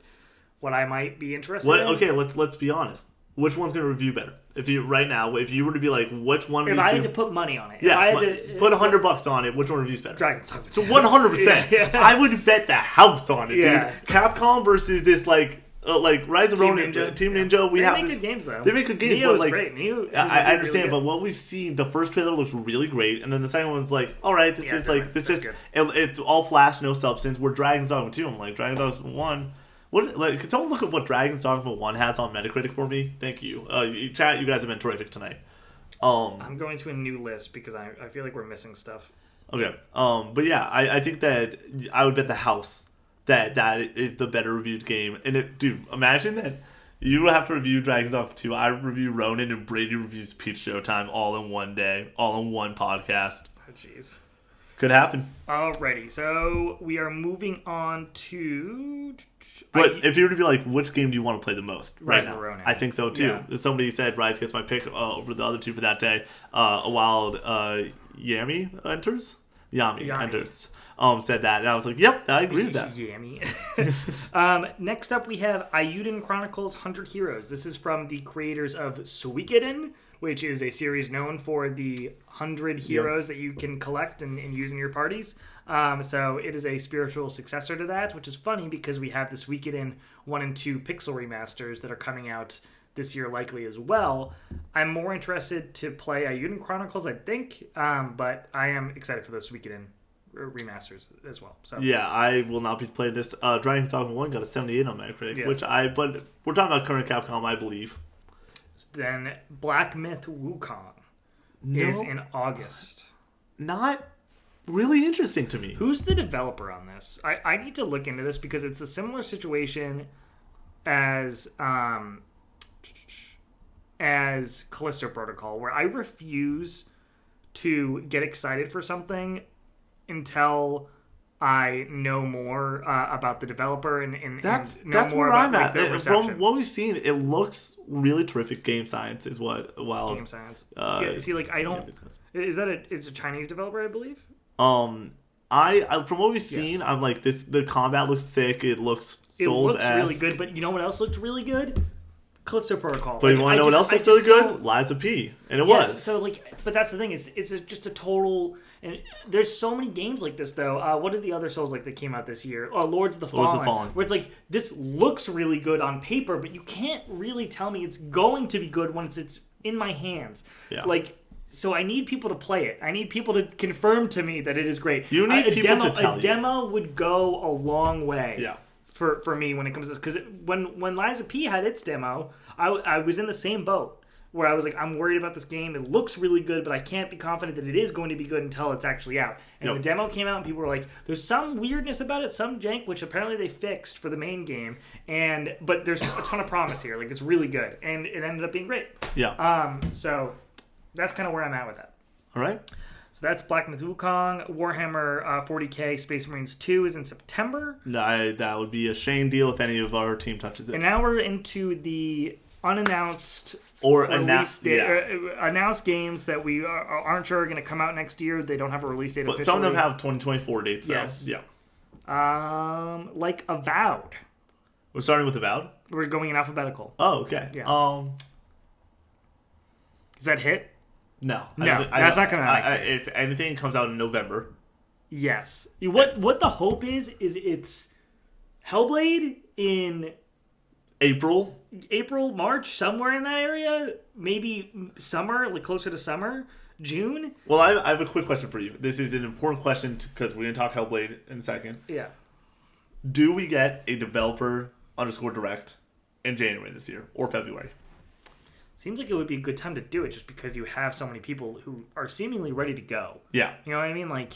I might be interested in. Okay, let's be honest. Which one's going to review better? If you were to be like, which one of these two? If I had to put money on it. Yeah, if I had to put $100 on it, which one reviews better? Dragon's Dogma. So 100%. I would bet the house on it, dude. Capcom versus this like like Rise of Ronin, Team Ninja. We have make good games though. They make good games. Neo's but, like, great. Neo, I understand, but what we've seen, the first trailer looks really great, and then the second one's like, all right, this is like this just it's all flash, no substance. We're Dragon's Dogma 2. I'm like Dragon's Dogma 1. What, like, can someone look at what Dragon's Dogma 1 has on Metacritic for me? Thank you. Chat, you guys have been terrific tonight. I'm going to a new list because I feel like we're missing stuff. Okay. But yeah, I think that I would bet the house that is the better reviewed game. And dude, imagine that you have to review Dragon's Dogma 2. I review Ronin and Brady reviews Peach Showtime all in one day, all in one podcast. Oh, jeez. Could happen. Alrighty, so we are moving on to. But if you were to be like, which game do you want to play the most? Rise of the Ronin. I think so too. Yeah. Somebody said Rise gets my pick over the other two for that day. A wild Yami enters. Yami enters. Said that, and I was like, "Yep, I agree with that." Yummy. Next up, we have Ayuden Chronicles 100 Heroes. This is from the creators of Suikoden, which is a series known for the 100 heroes that you can collect and use in your parties. So it is a spiritual successor to that, which is funny because we have the Suikoden 1 and 2 pixel remasters that are coming out this year likely as well. I'm more interested to play Ayuden Chronicles, I think, but I am excited for those Suikoden remasters as well. So yeah, I will not be playing this. Dragon's Dogma 1 got a 78 on Metacritic, but we're talking about current Capcom, I believe. Then Black Myth Wukong is in August. Not really interesting to me. Who's the developer on this? I need to look into this because it's a similar situation as Callisto Protocol, where I refuse to get excited for something until I know more about the developer and know more about like, their reception. From what we've seen, it looks really terrific. Game Science is what. Well, Game Science. See, like I don't. Is that it's a Chinese developer, I believe. I from what we've seen, I'm like this. The combat looks sick. It looks Souls-esque. It looks really good, but you know what else looked really good? Callisto Protocol. But you want to know what else looked really good? Liza P. And it was. So but that's the thing. It's just a total. And there's so many games like this though. What is the other Souls like that came out this year? Oh, Lords of the Fallen. Where it's like this looks really good on paper, but you can't really tell me it's going to be good once it's in my hands. Yeah. Like. So I need people to play it. I need people to confirm to me that it is great. You need people to tell you. A demo would go a long way. Yeah. For me when it comes to this, because when Liza P had its demo, I was in the same boat where I was like, I'm worried about this game. It looks really good, but I can't be confident that it is going to be good until it's actually out. And the demo came out, and people were like, "There's some weirdness about it, some jank," which apparently they fixed for the main game. But there's a ton of promise here. Like it's really good, and it ended up being great. Yeah. So that's kind of where I'm at with that. All right. So that's Black Myth Wukong. Warhammer 40k Space Marines 2 is in September. That would be a shame deal if any of our team touches it. And now we're into the unannounced or announced games that we aren't sure are going to come out next year. They don't have a release date officially. Some of them have 2024 dates, though. Yes. Yeah. Like Avowed. We're starting with Avowed? We're going in alphabetical. Oh, okay. Yeah. Does that hit? No. That's not coming out next year. If anything comes out in November. Yes. What the hope is it's Hellblade in April, March, somewhere in that area. Maybe summer, like closer to summer, June. Well, I have a quick question for you. This is an important question because we're going to talk Hellblade in a second. Yeah. Do we get a developer _direct in January this year or February? Seems like it would be a good time to do it just because you have so many people who are seemingly ready to go. Yeah. You know what I mean? Like,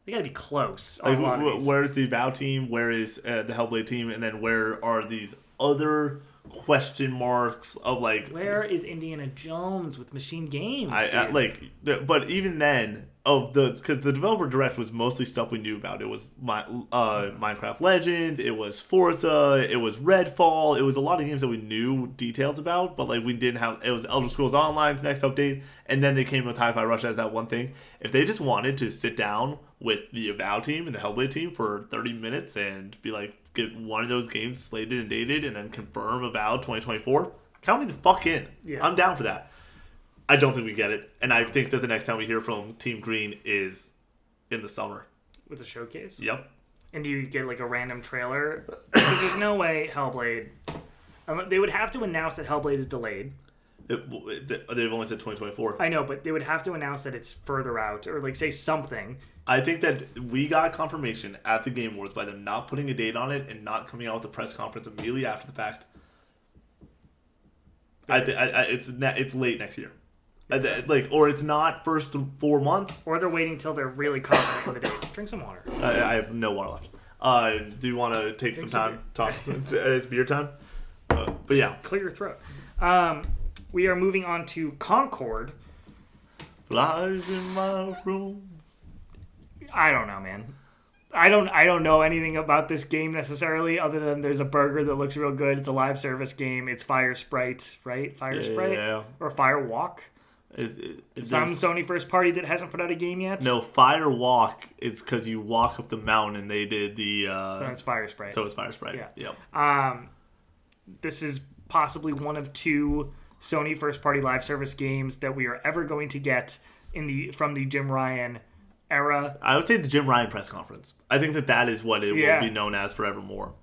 they got to be close. Like, where's the Vow team? Where is the Hellblade team? And then where are these other question marks of like... Where is Indiana Jones with Machine Games, but even then, because the developer direct was mostly stuff we knew about. It was Minecraft Legends, it was Forza, it was Redfall. It was a lot of games that we knew details about, but like we didn't have... It was Elder Scrolls Online's next update, and then they came with Hi-Fi Rush as that one thing. If they just wanted to sit down with the Avow team and the Hellblade team for 30 minutes and be like, get one of those games slated and dated and then confirm Avow 2024, count me the fuck in. Yeah. I'm down for that. I don't think we get it, and I think that the next time we hear from Team Green is in the summer. With the showcase? Yep. and you get like a random trailer. Because there's no way Hellblade. They would have to announce that Hellblade is delayed. They've only said 2024. I know, but they would have to announce that it's further out or like say something. I think that we got confirmation at the Game Awards by them not putting a date on it and not coming out with a press conference immediately after the fact. It's late next year. Or it's not first 4 months. Or they're waiting till they're really confident in the date. Drink some water. I have no water left. Do you want to take some time? Talk. It's beer time. But yeah. Clear your throat. We are moving on to Concord. Flies in my room. I don't know, man. I don't know anything about this game necessarily, other than there's a burger that looks real good. It's a live service game. It's Fire Sprite, right? Fire Sprite? Yeah. Or Fire Walk? Some Sony first party that hasn't put out a game yet? No, Fire Walk is because you walk up the mountain and they did the... so it's Fire Sprite. So it's Fire Sprite, yeah. Yep. This is possibly one of 2 Sony first party live service games that we are ever going to get from the Jim Ryan era. I would say the Jim Ryan press conference. I think that is what it will be known as forevermore.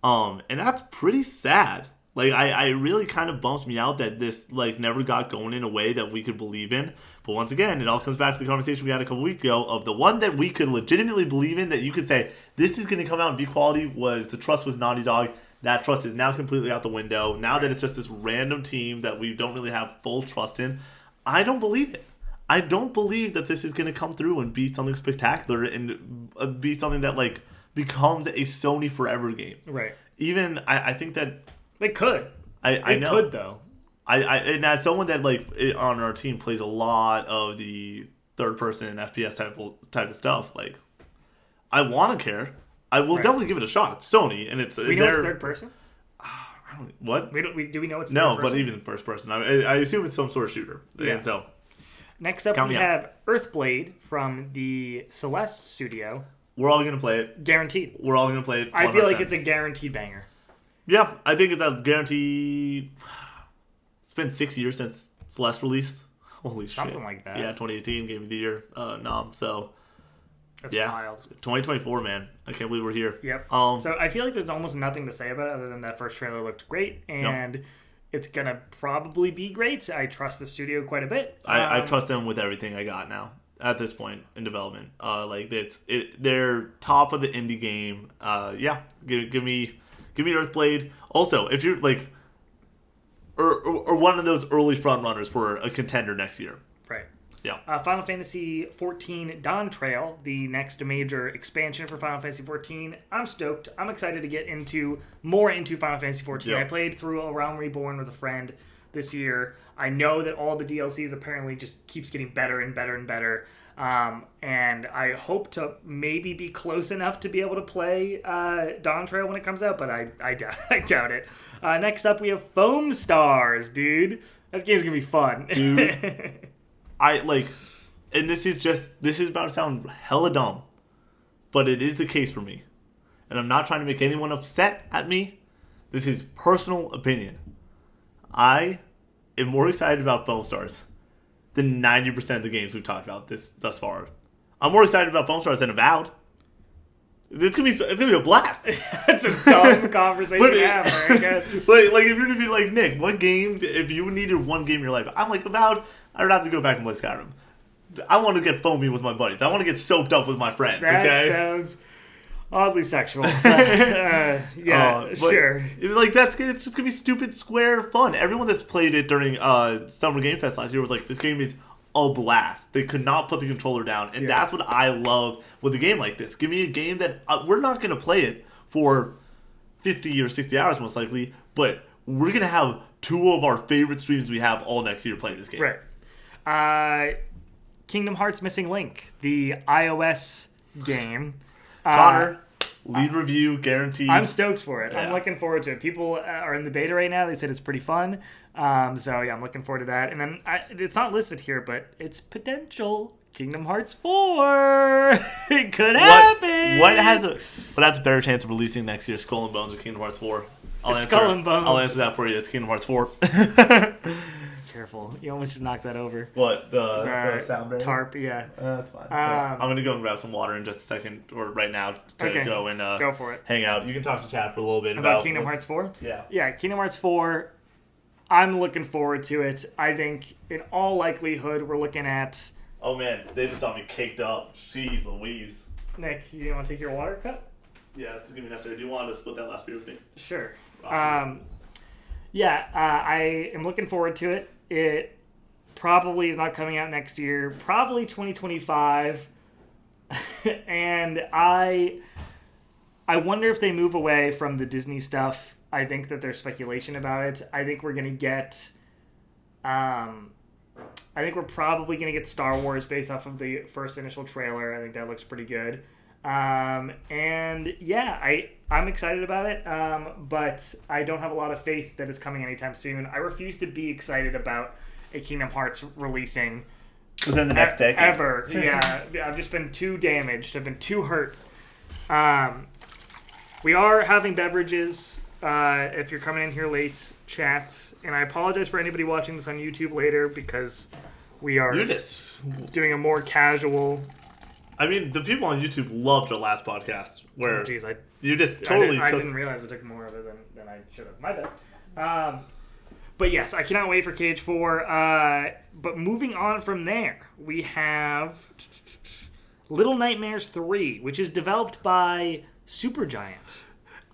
And that's pretty sad. Like, I really kind of bumps me out that this, like, never got going in a way that we could believe in. But once again, it all comes back to the conversation we had a couple weeks ago of the one that we could legitimately believe in, that you could say, this is going to come out and be quality, the trust was Naughty Dog. That trust is now completely out the window. Now that it's just this random team that we don't really have full trust in, I don't believe it. I don't believe that this is going to come through and be something spectacular and be something that, like, becomes a Sony forever game. Right. Even, I think that... They could. I know. They could, though. And as someone that, like, on our team plays a lot of the third-person FPS type of stuff, like, I want to care. I will definitely give it a shot. It's Sony, and it's... We know it's third person? What? Do we know it's third person? No, but even first person. I assume it's some sort of shooter. Yeah. And so... Next up, we have Earthblade from the Celeste studio. We're all going to play it. Guaranteed. We're all going to play it. 100%. I feel like it's a guaranteed banger. Yeah, I think it's a guaranteed... It's been 6 years since Celeste released. Holy shit. Something like that. Yeah, 2018, Game of the Year nom. So... That's wild. 2024, man. I can't believe we're here. Yep. So I feel like there's almost nothing to say about it other than that first trailer looked great, and it's gonna probably be great. I trust the studio quite a bit. I trust them with everything I got now at this point in development. They're top of the indie game. Give me Earthblade. Also, if you're like, or one of those early front runners for a contender next year. Right. Yeah. Final Fantasy XIV Dawn Trail, the next major expansion for Final Fantasy XIV. I'm stoked. I'm excited to get more into Final Fantasy XIV. Yep. I played through A Realm Reborn with a friend this year. I know that all the DLCs apparently just keeps getting better and better and better. And I hope to maybe be close enough to be able to play Dawn Trail when it comes out, but I doubt it. Next up, we have Foam Stars, dude. That game's going to be fun. Dude. And this is about to sound hella dumb, but it is the case for me. And I'm not trying to make anyone upset at me. This is personal opinion. I am more excited about Foam Stars than 90% of the games we've talked about thus far. I'm more excited about Foam Stars than Avowed. It's gonna be a blast. That's a dumb conversation to have, I guess. But like, if you're gonna be like, Nick, what game? If you needed one game in your life, I'm like, Avowed. I would have to go back and play Skyrim. I want to get foamy with my buddies. I want to get soaped up with my friends. That sounds oddly sexual. Sure. Like it's just gonna be stupid Square fun. Everyone that's played it during Summer Game Fest last year was like, this game is a blast. They could not put the controller down, and that's what I love with a game like this. Give me a game that we're not gonna play it for 50 or 60 hours most likely, but we're gonna have two of our favorite streams we have all next year playing this game. Right. Kingdom Hearts Missing Link, the iOS game. Connor, lead review guaranteed. I'm stoked for it. Yeah. I'm looking forward to it. People are in the beta right now. They said it's pretty fun. I'm looking forward to that. And then it's not listed here, but it's potential Kingdom Hearts 4. It could happen. What has a better chance of releasing next year, Skull and Bones or Kingdom Hearts 4? Skull and Bones. I'll answer that for you. It's Kingdom Hearts 4. Careful. You almost just knocked that over. What? The sound barrier? Tarp, yeah. That's fine. I'm going to go and grab some water in just a second, or right now, to go and go for it. Hang out. You can talk to chat for a little bit about Kingdom Hearts 4? Yeah. Yeah, Kingdom Hearts 4, I'm looking forward to it. I think, in all likelihood, we're looking at... Oh, man. They just saw me caked up. Jeez Louise. Nick, you want to take your water cup? Yeah, this is going to be necessary. Do you want to split that last beer with me? Sure. I am looking forward to it. It probably is not coming out next year. Probably 2025. And I wonder if they move away from the Disney stuff. I think that there's speculation about it. I think we're going to get... I think we're probably going to get Star Wars based off of the first initial trailer. I think that looks pretty good. And yeah, I'm excited about it, but I don't have a lot of faith that it's coming anytime soon. I refuse to be excited about a Kingdom Hearts releasing within the next decade. Ever. Yeah, I've just been too damaged. I've been too hurt. We are having beverages. If you're coming in here late, chat. And I apologize for anybody watching this on YouTube later because we are doing a more casual... I mean, the people on YouTube loved our last podcast where I didn't realize I took more of it than I should have. My bad. But yes, I cannot wait for Cage 4. But moving on from there, we have Little Nightmares 3, which is developed by Supergiant.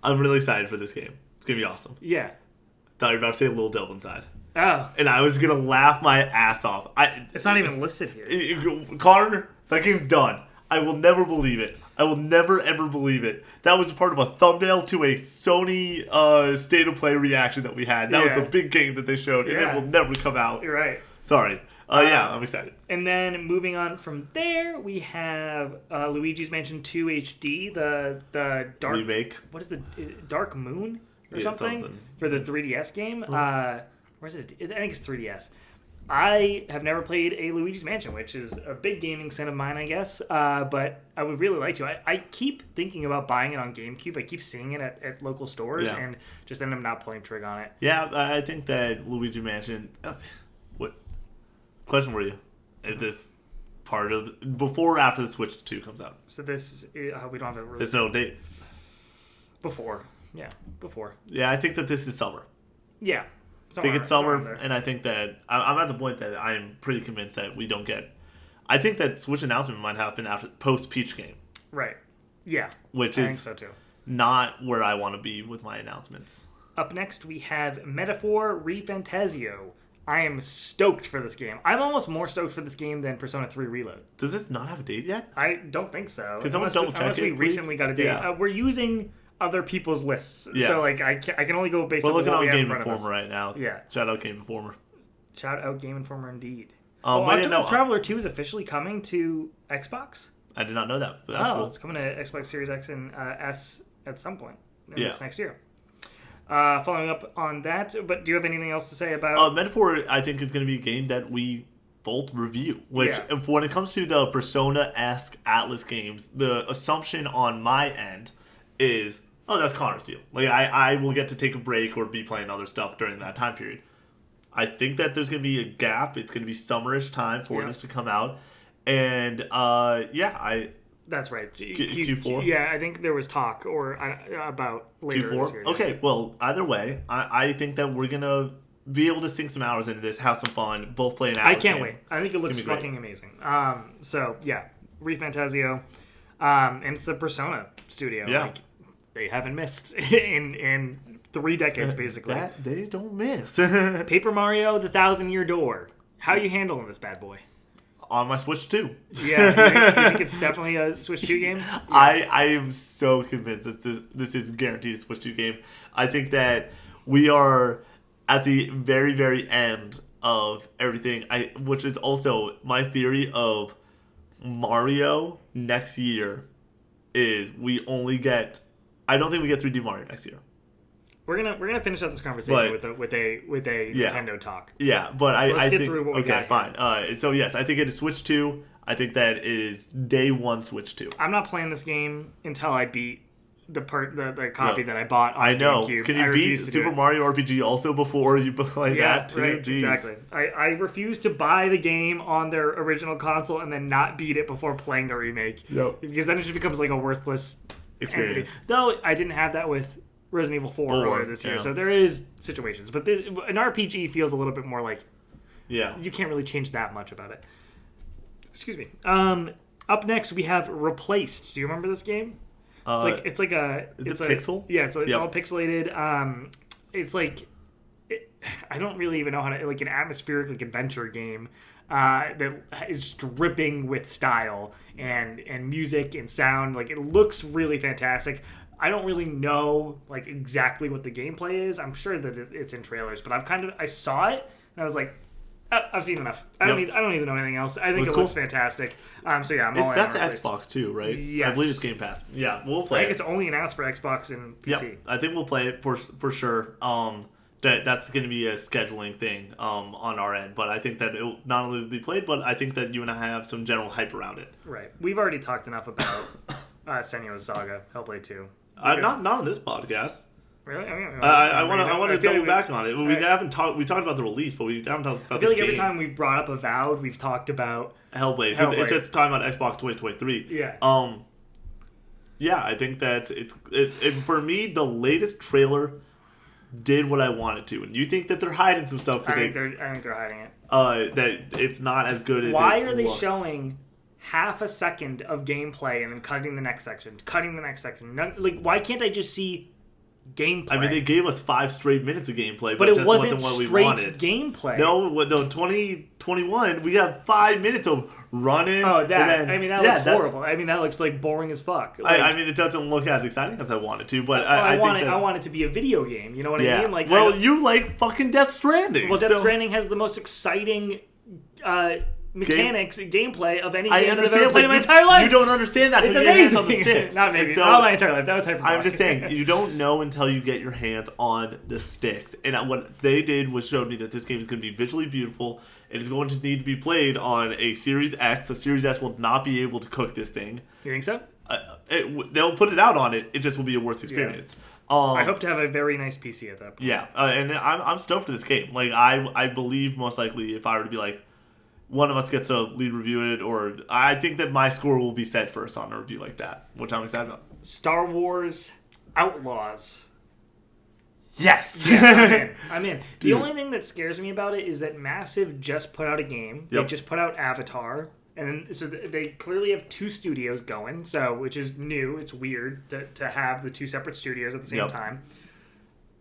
I'm really excited for this game. It's going to be awesome. Yeah. Thought you were about to say Little Devil Inside. Oh. And I was going to laugh my ass off. It's not even listed here. Connor, that game's done. I will never believe it. I will never, ever believe it. That was part of a thumbnail to a Sony State of Play reaction that we had. That was the big game that they showed, and it will never come out. You're right. Sorry. Yeah, I'm excited. And then moving on from there, we have Luigi's Mansion 2 HD, the dark... remake. What is the... Dark Moon? Or something? For the 3DS game? Where is it? I think it's 3DS. I have never played a Luigi's Mansion, which is a big gaming sin of mine, I guess. But I would really like to. I keep thinking about buying it on GameCube. I keep seeing it at local stores and just end up not pulling trig on it. Yeah, I think that Luigi Mansion... What question were you? Is this part of... before or after the Switch 2 comes out? So this... we don't have a release. There's no date. Before. Yeah, before. Yeah, I think that this is summer. Yeah. I think it's summer, and I think that I'm at the point that I'm pretty convinced that we don't get. I think that Switch announcement might happen after post Peach game. Right. Yeah. Which I is think so too. Not where I want to be with my announcements. Up next, we have Metaphor Refantasio. I am stoked for this game. I'm almost more stoked for this game than Persona 3 Reload. Does this not have a date yet? I don't think so. Could someone double check unless we recently got a date. Yeah. We're using other people's lists. Yeah. So like I can only go based on what we have in front of us. We're looking on Game Informer right now. Yeah. Shout out Game Informer. Shout out Game Informer indeed. Octopath Traveler 2 is officially coming to Xbox. I did not know that. But that's cool. It's coming to Xbox Series X and S at some point this next year. Following up on that, but do you have anything else to say about... Metaphor, I think, is going to be a game that we both review. Which, when it comes to the Persona-esque Atlas games, the assumption on my end is... oh, that's Connor's deal. Like, I will get to take a break or be playing other stuff during that time period. I think that there's going to be a gap. It's going to be summerish time for this to come out. And, that's right. Q4? Yeah, I think there was talk about later Q4? this year. Okay, well, either way, I think that we're going to be able to sink some hours into this, have some fun, both play an Atlas I can't game. wait. I think it looks fucking amazing. Refantasio. And it's the Persona studio. Yeah. Like, they haven't missed in 3 decades, basically. That they don't miss. Paper Mario: The Thousand-Year Door. How are you handling this bad boy? On my Switch 2. Yeah, you think it's definitely a Switch 2 game? Yeah. I am so convinced that this is guaranteed a Switch 2 game. I think that we are at the very, very end of everything, which is also my theory of Mario next year is we only get... I don't think we get 3D Mario next year. We're gonna finish up this conversation with a Nintendo talk. Yeah, but let's get think through what we got. Okay, fine. So yes, I think it is Switch 2. I think that it is day one Switch 2. I'm not playing this game until I beat the copy that I bought on I know. GameCube. Can you beat Super Mario RPG also before you play that too? Right, Jeez. exactly. I refuse to buy the game on their original console and then not beat it before playing the remake. Yep. Because then it just becomes like a worthless Experience. entity. Though I didn't have that with Resident Evil 4 earlier this year, so there is situations. But an RPG feels a little bit more like you can't really change that much about it. Excuse me. Up next we have Replaced. Do you remember this game? It's like a pixel? Yeah, it's all pixelated. It's like I don't really even know how to like an atmospheric like adventure game that is dripping with style and music and sound. Like it looks really fantastic. I don't really know like exactly what the gameplay is. I'm sure that it's in trailers, but I saw it and I was like, I've seen enough. I don't need to know anything else. I think it looks fantastic. So yeah, I'm all in. That's Xbox too, right? Yes. I believe it's Game Pass. Yeah, we'll play. I think it's only announced for Xbox and PC. Yeah, I think we'll play it for sure. That's going to be a scheduling thing on our end, but I think that it will not only be played, but I think that you and I have some general hype around it. Right. We've already talked enough about Senua's Saga, Hellblade 2. Not on this podcast. Really? I want to double back on it. We haven't talked. We talked about the release, but we haven't talked about the game. I feel like every time we've brought up Avowed, we've talked about Hellblade. It's just talking about Xbox 2023. Yeah. Yeah, I think that it for me the latest trailer did what I wanted to, and you think that they're hiding some stuff? I think they're hiding it. That it's not as good as. Why are they showing half a second of gameplay and then cutting the next section? Why can't I just see gameplay? I mean, they gave us 5 straight minutes of gameplay, but it just wasn't what we wanted. Gameplay. No, 2021, we have 5 minutes of running. Oh, that looks horrible. I mean, that looks like boring as fuck. Like, I mean, it doesn't look as exciting as I want it to, but I want it to be a video game. You know what I mean? Like, you like fucking Death Stranding. Well, Death Stranding has the most exciting mechanics, gameplay of any game that I've ever played in my entire life. You don't understand that. It's amazing. On the sticks. Not my entire life. That was hyperbolic. I'm just saying, you don't know until you get your hands on the sticks. And what they did was showed me that this game is going to be visually beautiful. It is going to need to be played on a Series X. A Series S will not be able to cook this thing. You think so? They'll put it out on it. It just will be a worse experience. Yeah. I hope to have a very nice PC at that point. Yeah, and I'm stoked for this game. Like I believe most likely if I were to be like, one of us gets to lead review it, or I think that my score will be set first on a review like that, which I'm excited about. Star Wars Outlaws. Yes! Yeah, I'm in. The only thing that scares me about it is that Massive just put out a game. Yep. They just put out Avatar. And then, so they clearly have 2 studios going, which is new. It's weird to have the 2 separate studios at the same time.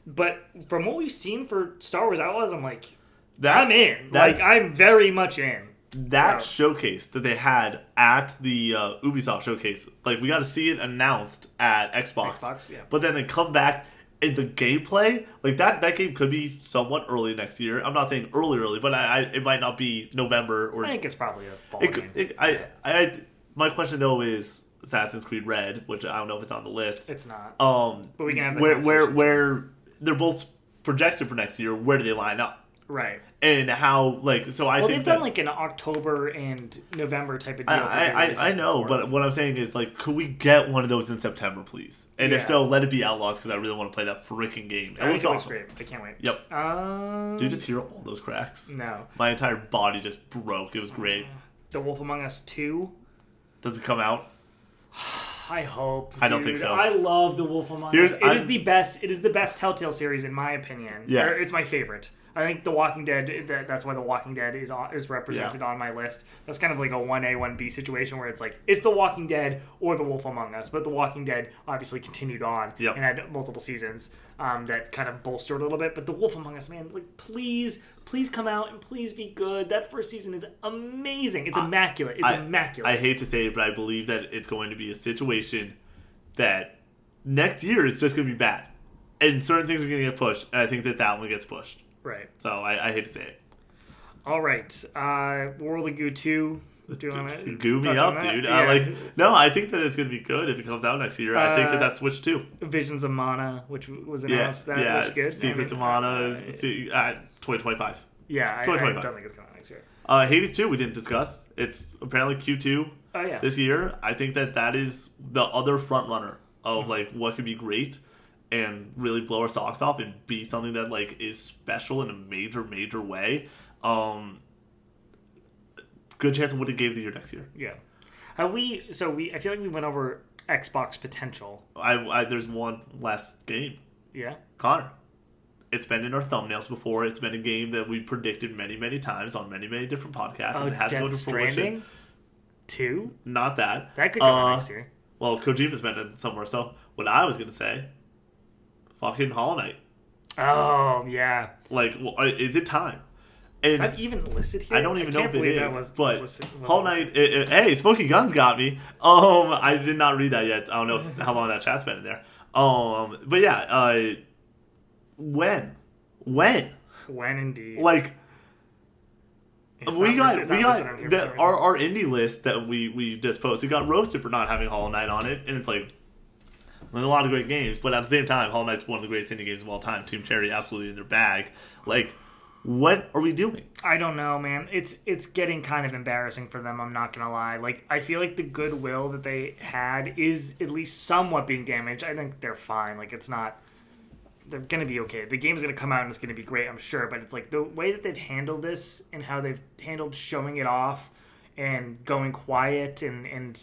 But from what we've seen for Star Wars Outlaws, I'm like, I'm in. I'm very much in. That showcase that they had at the Ubisoft showcase, like, we got to see it announced at Xbox. Yeah. But then they come back in the gameplay, like, that game could be somewhat early next year. I'm not saying early, but it might not be November. Or I think it's probably a fall game. My question, though, is Assassin's Creed Red, which I don't know if it's on the list. It's not. But we can have the where they're both projected for next year. Where do they line up? Right. And how, like, so I think they've done like an October and November type of deal. I know, but what I'm saying is, like, could we get one of those in September, please? And if so, let it be Outlaws, because I really want to play that freaking game. It looks awesome. Great. I can't wait. Yep. Do you just hear all those cracks? No. My entire body just broke. It was great. The Wolf Among Us 2. Does it come out? I hope. I don't think so. I love The Wolf Among Us. It is the best Telltale series in my opinion. Yeah. It's my favorite. I think The Walking Dead, that's why The Walking Dead is represented on my list. That's kind of like a 1A, 1B situation where it's like, it's The Walking Dead or The Wolf Among Us. But The Walking Dead obviously continued on and had multiple seasons that kind of bolstered a little bit. But The Wolf Among Us, man, like, please come out and please be good. That first season is amazing. It's immaculate. It's immaculate. I hate to say it, but I believe that it's going to be a situation that next year is just going to be bad. And certain things are going to get pushed. And I think that one gets pushed. Right. So I hate to say it. All right. World of Goo 2. Do you want to goo me up, dude? Yeah. I think that it's going to be good if it comes out next year. I think that's Switch 2. Visions of Mana, which was announced. That looks good. Secrets of Mana, 2025. Yeah, it's 2025. I don't think it's coming out next year. Hades 2 we didn't discuss. It's apparently Q2 this year. I think that is the other front runner of like what could be great and really blow our socks off and be something that like is special in a major way. Good chance of winning Game of the Year next year. Yeah. Have we? So I feel like we went over Xbox potential. There's one last game. Yeah. Connor. It's been in our thumbnails before. It's been a game that we predicted many times on many different podcasts. And it has to go to fruition. 2? Not that. That could come out next year. Well, Kojima's been in somewhere. So what I was going to say, fucking Hollow Knight. Oh, yeah. Like, is it time? And is that even listed here? I don't even know if it is. But Hollow Knight, hey, Smoky Guns got me. I did not read that yet. I don't know how long that chat's been in there. But yeah, when indeed. Like we got our indie list that we just posted got roasted for not having Hollow Knight on it, and it's like there's a lot of great games, but at the same time, Hollow Knight's one of the greatest indie games of all time. Team Cherry absolutely in their bag. Like, what are we doing? I don't know, man. It's getting kind of embarrassing for them, I'm not gonna lie. Like, I feel like the goodwill that they had is at least somewhat being damaged. I think they're fine. Like, it's not... They're going to be okay. The game's going to come out and it's going to be great, I'm sure. But it's like the way that they've handled this and how they've handled showing it off and going quiet and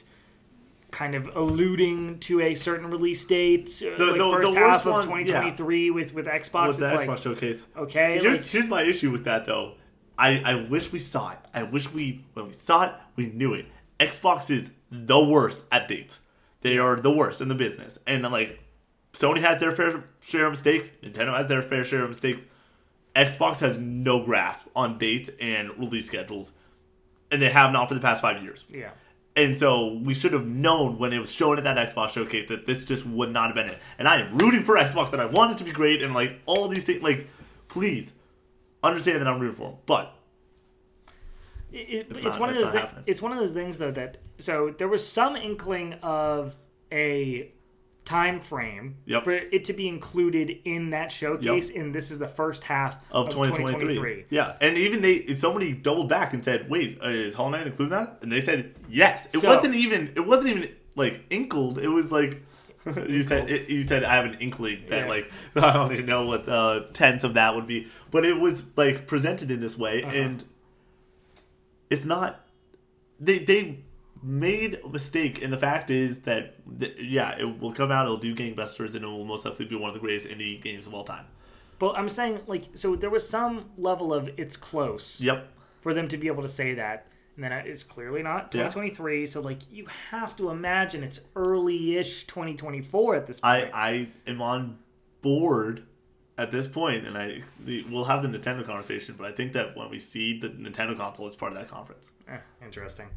kind of alluding to a certain release date, the first half of 2023 with Xbox. With the it's Xbox like, showcase. Okay. Here's my issue with that, though. I wish we saw it. I wish when we saw it, we knew it. Xbox is the worst at dates. They are the worst in the business. And like... Sony has their fair share of mistakes. Nintendo has their fair share of mistakes. Xbox has no grasp on dates and release schedules. And they have not for the past 5 years. Yeah. And so we should have known when it was shown at that Xbox showcase that this just would not have been it. And I am rooting for Xbox, that I want it to be great. And like all these things, like, please understand that I'm rooting for them. But it's one of those things. It's one of those things, though, that... So there was some inkling of a... time frame for it to be included in that showcase, and this is the first half of 2023. Yeah, and even somebody doubled back and said, "Wait, is Hollow Knight include that?" And they said, "Yes." It wasn't even like inkled. It was like you said I have an inkling that like I don't even know what the tense of that would be, but it was like presented in this way, and it's not. They made a mistake, and the fact is that it will come out, it'll do gangbusters, and it will most likely be one of the greatest indie games of all time. But I'm saying, like, so there was some level of it's close for them to be able to say that, and then it's clearly not 2023, so like you have to imagine it's early-ish 2024 at this point. I am on board at this point, and we'll have the Nintendo conversation, but I think that when we see the Nintendo console, it's part of that conference. Interesting.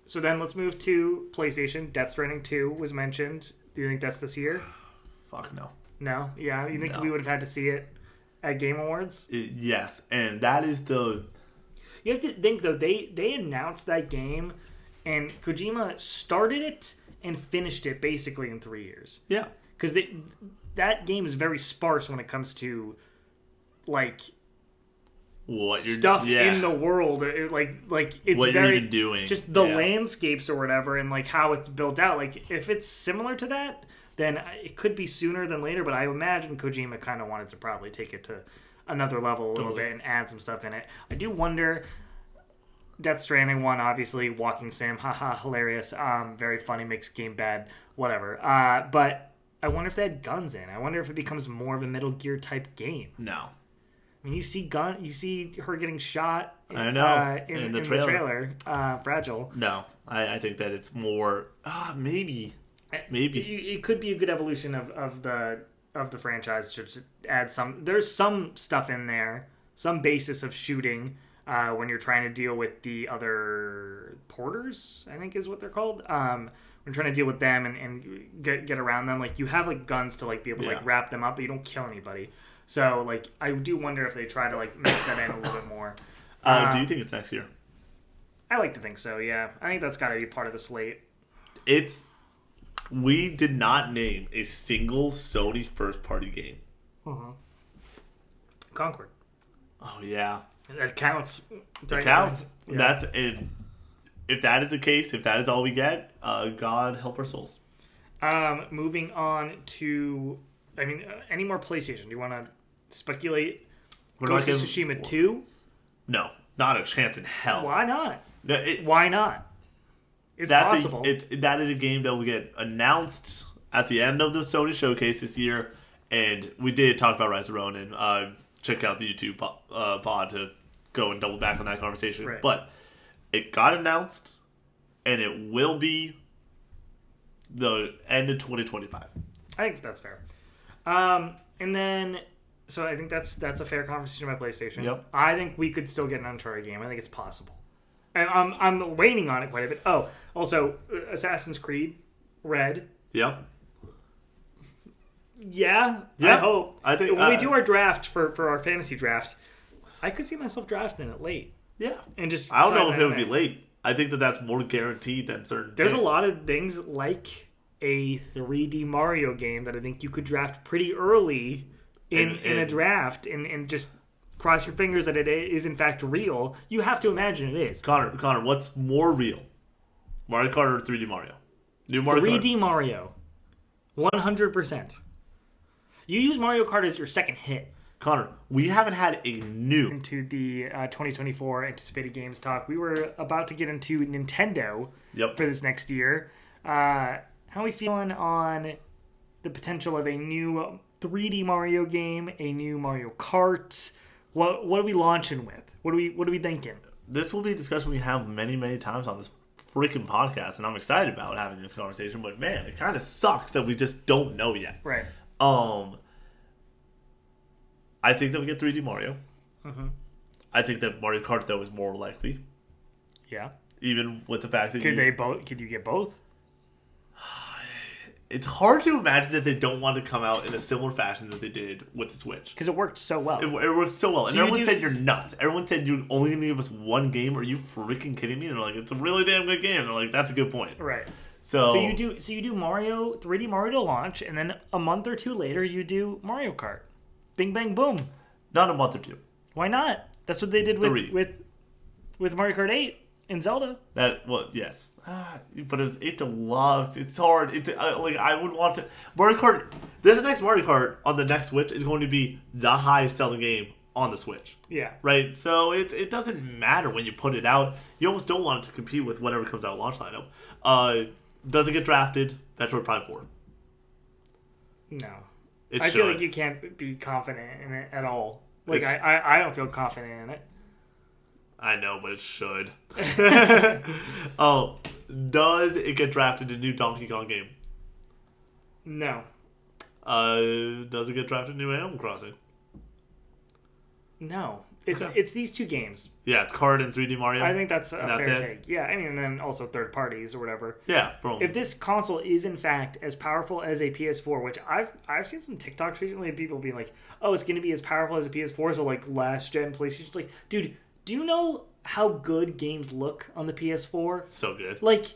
So then let's move to PlayStation. Death Stranding 2 was mentioned. Do you think that's this year? Fuck no. No? Yeah? You think we would have had to see it at Game Awards? Yes, and that is the... You have to think, though, they announced that game, and Kojima started it and finished it basically in 3 years. Yeah. Because that game is very sparse when it comes to, like... stuff in the world, like it's what very you're even doing, just the landscapes or whatever, and like how it's built out. Like if it's similar to that, then it could be sooner than later. But I imagine Kojima kind of wanted to probably take it to another level a little bit and add some stuff in it. I do wonder. Death Stranding 1, obviously, walking sim, haha, hilarious, very funny, makes game bad, whatever. But I wonder if they had guns in. I wonder if it becomes more of a Metal Gear type game. No. I mean, you see her getting shot. I know in the trailer. Fragile. No, I think that it's more. Maybe. It could be a good evolution of the franchise to add some. There's some stuff in there, some basis of shooting when you're trying to deal with the other porters, I think is what they're called. When you're trying to deal with them and get around them, like you have like guns to like be able to like wrap them up, but you don't kill anybody. So, like, I do wonder if they try to, like, mix that in a little bit more. Do you think it's next year? I like to think so, yeah. I think that's got to be part of the slate. We did not name a single Sony first-party game. Concord. Oh, yeah. That counts. It counts. Yeah. If that is the case, if that is all we get, God help our souls. Moving on to, any more PlayStation? Do you want to speculate? Ghost of Tsushima 2? No, not a chance in hell. Why not? No, Why not? It's possible. That is a game that will get announced at the end of the Sony showcase this year, and we did talk about Rise of Ronin. Check out the YouTube pod to go and double back on that conversation. Right. But it got announced, and it will be the end of 2025. I think that's fair. And then, so I think that's a fair conversation about PlayStation. Yep. I think we could still get an Uncharted game. I think it's possible. And I'm waiting on it quite a bit. Oh, also, Assassin's Creed Red. Yep. Yeah, Yeah. I hope. I think when we do our draft for our fantasy draft, I could see myself drafting it late. Yeah. And just I don't know if it would be late. I think that's more guaranteed than certain There's things. a lot of things like a 3D Mario game that I think you could draft pretty early in a draft and just cross your fingers that it is in fact real. You have to imagine it is. Connor, what's more real? Mario Kart or 3D Mario? New Mario 3D Kart. Mario. 100%. You use Mario Kart as your second hit. Connor, we haven't had a new... Into the 2024 anticipated games talk. We were about to get into Nintendo for this next year. How are we feeling on the potential of a new 3D Mario game, a new Mario Kart? What are we launching with? What are we thinking? This will be a discussion we have many, many times on this freaking podcast, and I'm excited about having this conversation, but man, it kind of sucks that we just don't know yet. Right. I think that we get 3D Mario. Mm-hmm. I think that Mario Kart, though, is more likely. Yeah. Even with the fact that Could you get both? It's hard to imagine that they don't want to come out in a similar fashion that they did with the Switch. Because it worked so well. It worked so well. And So everyone said you're nuts. Everyone said you're only going to give us one game. Are you freaking kidding me? And they're like, it's a really damn good game. And they're like, that's a good point. Right. So you do Mario 3D Mario to launch, and then a month or two later you do Mario Kart. Bing bang boom. Not a month or two. Why not? That's what they did with Mario Kart 8 and Zelda. Yes. But it was 8 Deluxe. It's hard. I would want to... Mario Kart... This next Mario Kart on the next Switch is going to be the highest selling game on the Switch. Yeah. Right? So it doesn't matter when you put it out. You almost don't want it to compete with whatever comes out launch lineup. Does it get drafted? Metroid Prime 4. No. It I should. feel like you can't be confident in it at all. Like, I don't feel confident in it. I know, but it should. Does it get drafted in new Donkey Kong game? No. Does it get drafted in new Animal Crossing? No. It's these two games. Yeah, it's Kart and 3D Mario. I think that's a fair take. Yeah, and then also third parties or whatever. Yeah. If this console is in fact as powerful as a PS4, which I've seen some TikToks recently of people being like, oh, it's going to be as powerful as a PS4, so like last gen PlayStation. It's like, dude, do you know how good games look on the PS4? So good. Like,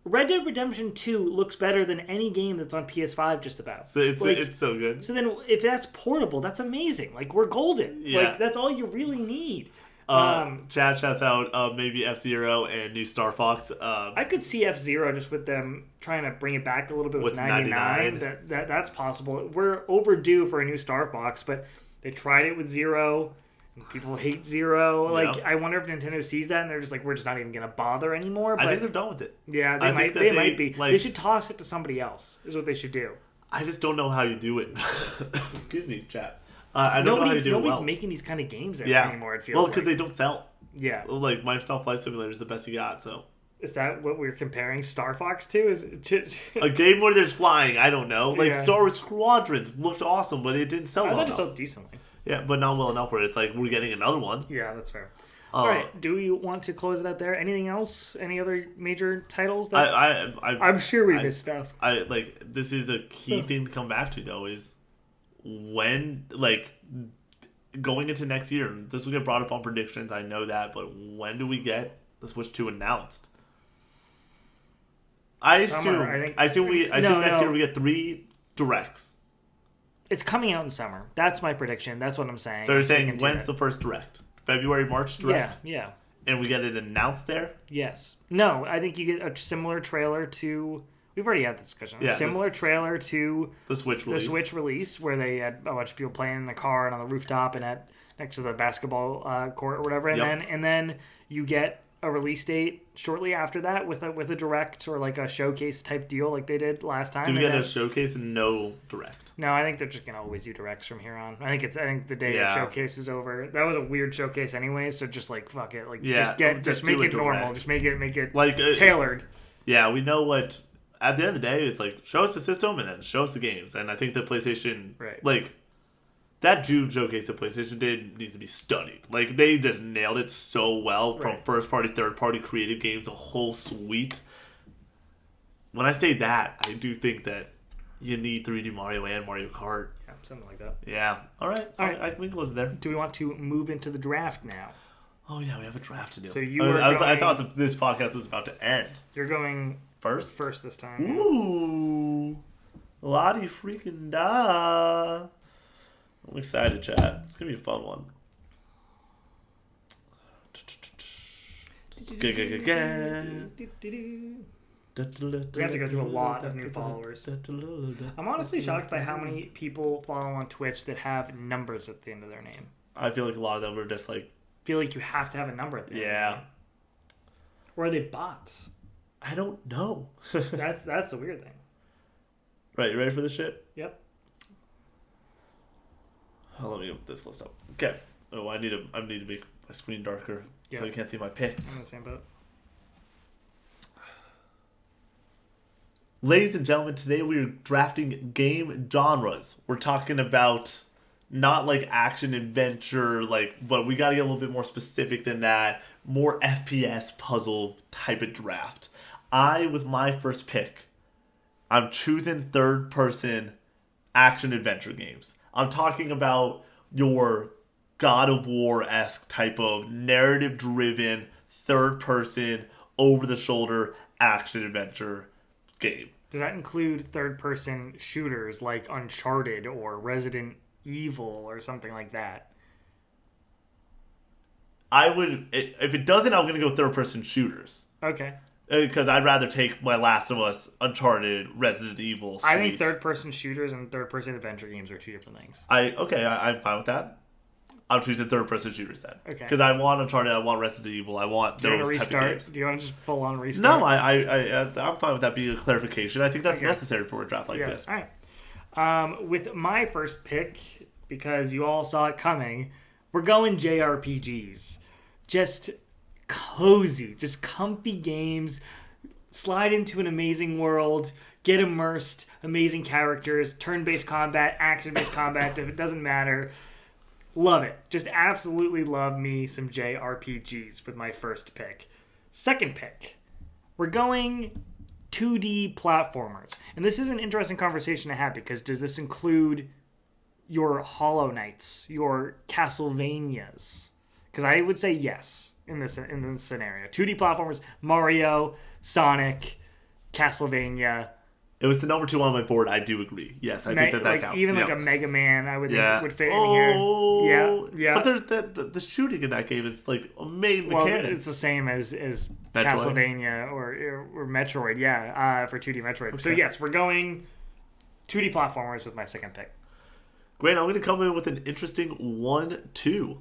Red Dead Redemption 2 looks better than any game that's on PS5 just about. It's so good. So then if that's portable, that's amazing. Like, we're golden. Yeah. Like, that's all you really need. Chad shouts out maybe F-Zero and new Star Fox. I could see F-Zero just with them trying to bring it back a little bit with 99. That's possible. We're overdue for a new Star Fox, but they tried it with Zero. People hate Zero. Like, yeah. I wonder if Nintendo sees that and they're just like, we're just not even going to bother anymore. But I think they're done with it. Yeah, they might be. Like, they should toss it to somebody else, is what they should do. I just don't know how you do it. Excuse me, chat. I don't know how you do it well. Nobody's making these kind of games anymore, it feels because they don't sell. Yeah. Like, Microsoft Flight Simulator is the best you got, so. Is that what we're comparing Star Fox to? A game where there's flying, I don't know. Like, Star Wars Squadrons looked awesome, but it didn't sell well enough. I thought it sold decently. Yeah, but not well enough where it's like, we're getting another one. Yeah, that's fair. All right, do we want to close it out there? Anything else? Any other major titles? That I'm sure we missed stuff. This is a key thing to come back to, though, is when, like, going into next year, this will get brought up on predictions, I know that, but when do we get the Switch 2 announced? I assume next year we get 3 directs. It's coming out in summer. That's my prediction. That's what I'm saying. So you're saying when's the first direct? February, March direct? Yeah. And we get it announced there? Yes. No, I think you get a similar trailer to... We've already had this discussion. Yeah, a similar trailer to the Switch release, where they had a bunch of people playing in the car and on the rooftop and next to the basketball court or whatever, and then you get a release date shortly after that with a direct or like a showcase type deal like they did last time. Do we get a showcase and no direct? No, I think they're just gonna always do directs from here on. I think the day of showcase is over. That was a weird showcase anyway, so just like fuck it, like just make it normal, just make it like tailored. Yeah, we know what. At the end of the day, it's like show us the system and then show us the games, and I think the PlayStation like. That June showcase that PlayStation did needs to be studied. Like, they just nailed it so well from first-party, third-party creative games, a whole suite. When I say that, I do think that you need 3D Mario and Mario Kart. Yeah, something like that. Yeah. All right. We can close there. Do we want to move into the draft now? Oh, yeah, we have a draft to do. So I thought this podcast was about to end. You're going first this time. Ooh. Lottie freaking da. I'm excited, chat. It's going to be a fun one. We have to go through a lot of new followers. I'm honestly shocked by how many people follow on Twitch that have numbers at the end of their name. I feel like a lot of them are just like... feel like you have to have a number at the end of their name. Or are they bots? I don't know. That's the weird thing. Right, you ready for this shit? Yep. Oh, let me get this list up. Okay. Oh, I need to make my screen darker so you can't see my picks. I'm in the same boat. Ladies and gentlemen, today we are drafting game genres. We're talking about not like action adventure, but we got to get a little bit more specific than that. More FPS puzzle type of draft. With my first pick, I'm choosing third-person action adventure games. I'm talking about your God of War-esque type of narrative-driven, third-person, over-the-shoulder action adventure game. Does that include third-person shooters like Uncharted or Resident Evil or something like that? If it doesn't, I'm going to go third-person shooters. Okay. Because I'd rather take my Last of Us, Uncharted, Resident Evil suite. I think third-person shooters and third-person adventure games are two different things. I'm fine with that. I'm choosing third-person shooters then. Okay. Because I want Uncharted, I want Resident Evil, I want those type of games. Do you want to just full-on restart? No, I'm fine with that being a clarification. I think that's necessary for a draft like this. All right. With my first pick, because you all saw it coming, we're going JRPGs. Just cozy, just comfy games. Slide into an amazing world, get immersed, amazing characters, turn-based combat, action-based combat, if it doesn't matter. Love it. Just absolutely love me some JRPGs with my first pick. Second pick, we're going 2D platformers. And this is an interesting conversation to have because does this include your Hollow Knights, your Castlevanias? Because I would say yes in this scenario. 2D platformers, Mario, Sonic, Castlevania. It was the number 2 on my board. I do agree. Yes, I think that counts. Even like a Mega Man, I would think would fit in here. Yeah. But there's the shooting in that game is like a main mechanic. Well, it's the same as Castlevania or Metroid. Yeah, for 2D Metroid. Okay. So yes, we're going 2D platformers with my second pick. Great. I'm going to come in with an interesting 1-2.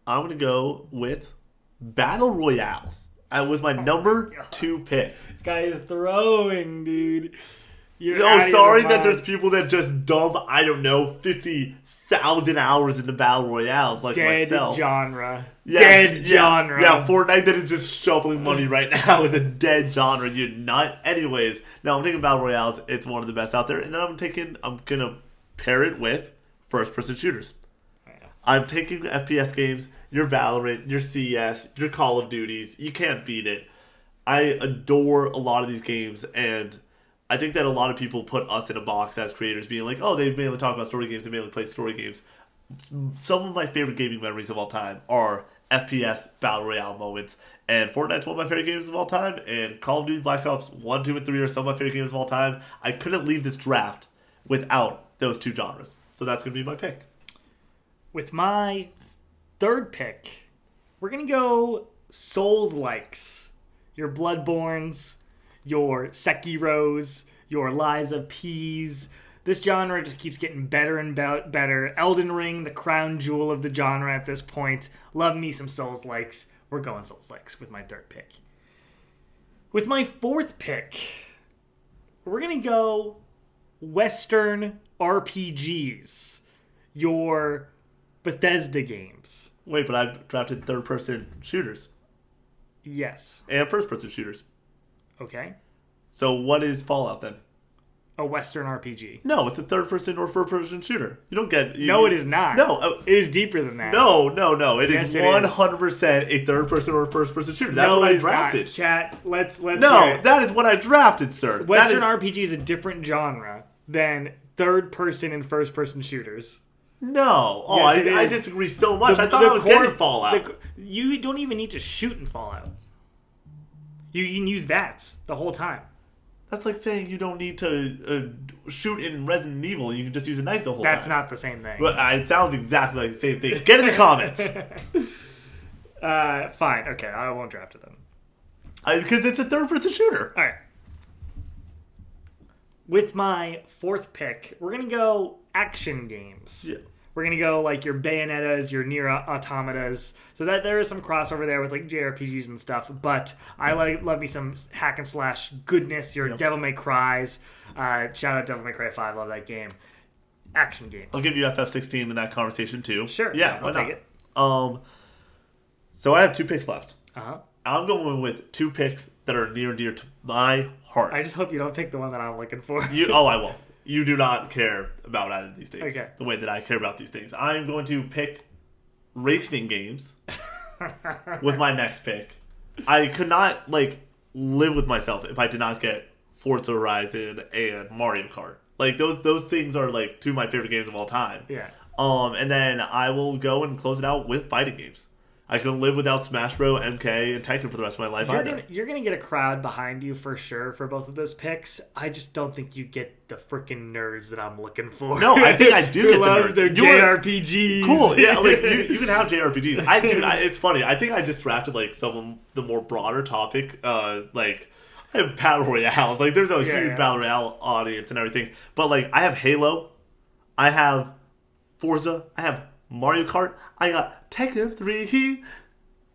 I'm going to go with Battle Royales. Was my number 2 pick. This guy is throwing, dude. Sorry that there's people that just dump, 50,000 hours into Battle Royales like myself. Genre. Yeah, dead genre. Yeah, Fortnite that is just shuffling money right now is a dead genre. You're not. Anyways, now I'm taking Battle Royales. It's one of the best out there. And then I'm going to pair it with first-person shooters. I'm taking FPS games, your Valorant, your CS, your Call of Duties. You can't beat it. I adore a lot of these games, and I think that a lot of people put us in a box as creators, being like, oh, they mainly talk about story games, they mainly play story games. Some of my favorite gaming memories of all time are FPS Battle Royale moments, and Fortnite's one of my favorite games of all time, and Call of Duty Black Ops 1, 2, and 3 are some of my favorite games of all time. I couldn't leave this draft without those two genres, so that's going to be my pick. With my third pick, we're going to go Souls-likes. Your Bloodborns, your Sekiros, your Liza P's. This genre just keeps getting better and better. Elden Ring, the crown jewel of the genre at this point. Love me some Souls-likes. We're going Souls-likes with my third pick. With my fourth pick, we're going to go Western RPGs. Your Bethesda games. Wait, but I drafted third-person shooters. Yes. And first-person shooters. Okay. So what is Fallout then? A Western RPG. No, it's a third-person or first-person shooter. You don't get... No, it is not. No. It is deeper than that. No. It Yes, is it 100% a third-person or first-person shooter. That's No, what it I is drafted. not. Chat, let's hear No, it. that is what I drafted, sir. Western RPG is a different genre than third-person and first-person shooters. No. Oh, Yes, it I is. disagree so much. I thought I was getting Fallout. You don't even need to shoot in Fallout. You can use VATS the whole time. That's like saying you don't need to shoot in Resident Evil. You can just use a knife the whole time. That's not the same thing. But it sounds exactly like the same thing. Get in the comments. Fine. Okay, I won't draft it then. Because it's a third-person shooter. All right. With my fourth pick, we're going to go action games. Yeah. We're going to go like your Bayonettas, your Nier Automatas. So that there is some crossover there with like JRPGs and stuff. But I love me some hack and slash goodness. Your Devil May Cries. Shout out Devil May Cry 5. Love that game. Action games. I'll give you Ep.17 in that conversation too. Sure. Yeah, I'll take it. So I have 2 picks left. Uh-huh. I'm going with 2 picks that are near and dear to my heart. I just hope you don't pick the one that I'm looking for. I won't. You do not care about either of these things. Okay. The way that I care about these things. I'm going to pick racing games with my next pick. I could not live with myself if I did not get Forza Horizon and Mario Kart. Like those things are like 2 of my favorite games of all time. Yeah. And then I will go and close it out with fighting games. I can live without Smash Bros, MK, and Tekken for the rest of my life You're gonna get a crowd behind you for sure for both of those picks. I just don't think you get the freaking nerds that I'm looking for. No, I think I do who get the love nerds. their JRPGs. Cool, yeah, like you can have JRPGs. It's funny. I think I just drafted like some of the more broader topic, like I have battle royales. Like there's a huge battle royale audience and everything. But like I have Halo, I have Forza, I have Mario Kart, I got Tekken 3,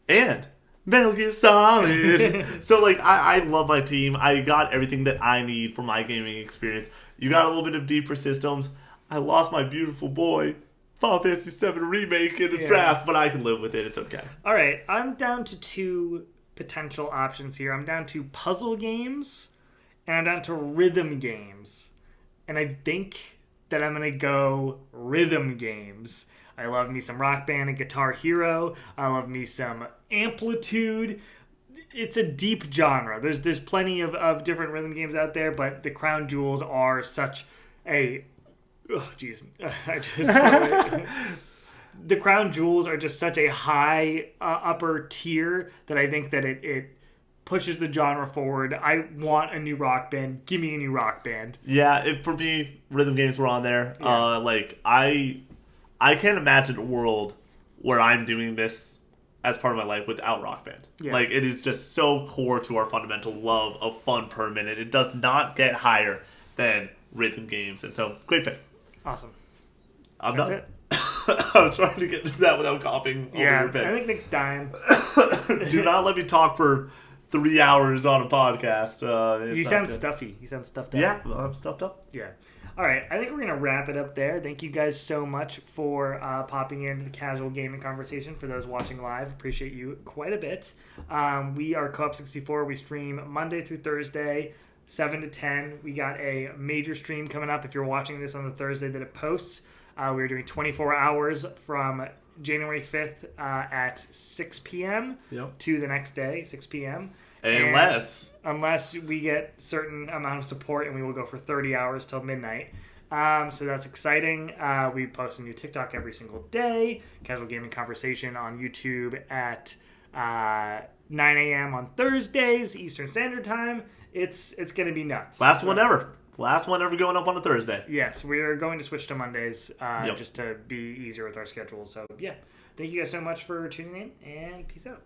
and Metal Gear Solid. So like I love my team. I got everything that I need for my gaming experience. You got a little bit of deeper systems. I lost my beautiful boy, Final Fantasy 7 Remake in this draft, but I can live with it. It's okay. All right, I'm down to 2 potential options here. I'm down to puzzle games, and I'm down to rhythm games. And I think that I'm going to go rhythm games. I love me some Rock Band and Guitar Hero. I love me some Amplitude. It's a deep genre. There's plenty of different rhythm games out there, but the crown jewels are such a... Oh, jeez. The crown jewels are just such a high upper tier that I think that it pushes the genre forward. I want a new Rock Band. Give me a new Rock Band. Yeah, for me, rhythm games were on there. Yeah. I can't imagine a world where I'm doing this as part of my life without Rock Band. Yeah. Like, it is just so core to our fundamental love of fun per minute. It does not get higher than rhythm games. And so, great pick. Awesome. That's done. I was trying to get through that without coughing over your pick. I think Nick's dying. Do not let me talk for 3 hours on a podcast. You sound stuffy. You sound stuffed up. Yeah, I'm stuffed up. Yeah. All right, I think we're going to wrap it up there. Thank you guys so much for popping into the casual gaming conversation. For those watching live, appreciate you quite a bit. We are Co-op64. We stream Monday through Thursday, 7 to 10. We got a major stream coming up if you're watching this on the Thursday that it posts. We're doing 24 hours from January 5th at 6 p.m. To the next day, 6 p.m. Unless we get certain amount of support, and we will go for 30 hours till midnight. So that's exciting. We post a new TikTok every single day. Casual Gaming Conversation on YouTube at 9 a.m. on Thursdays, Eastern Standard Time. It's going to be nuts. Last one ever going up on a Thursday. Yes, we're going to switch to Mondays just to be easier with our schedule. So, yeah. Thank you guys so much for tuning in, and peace out.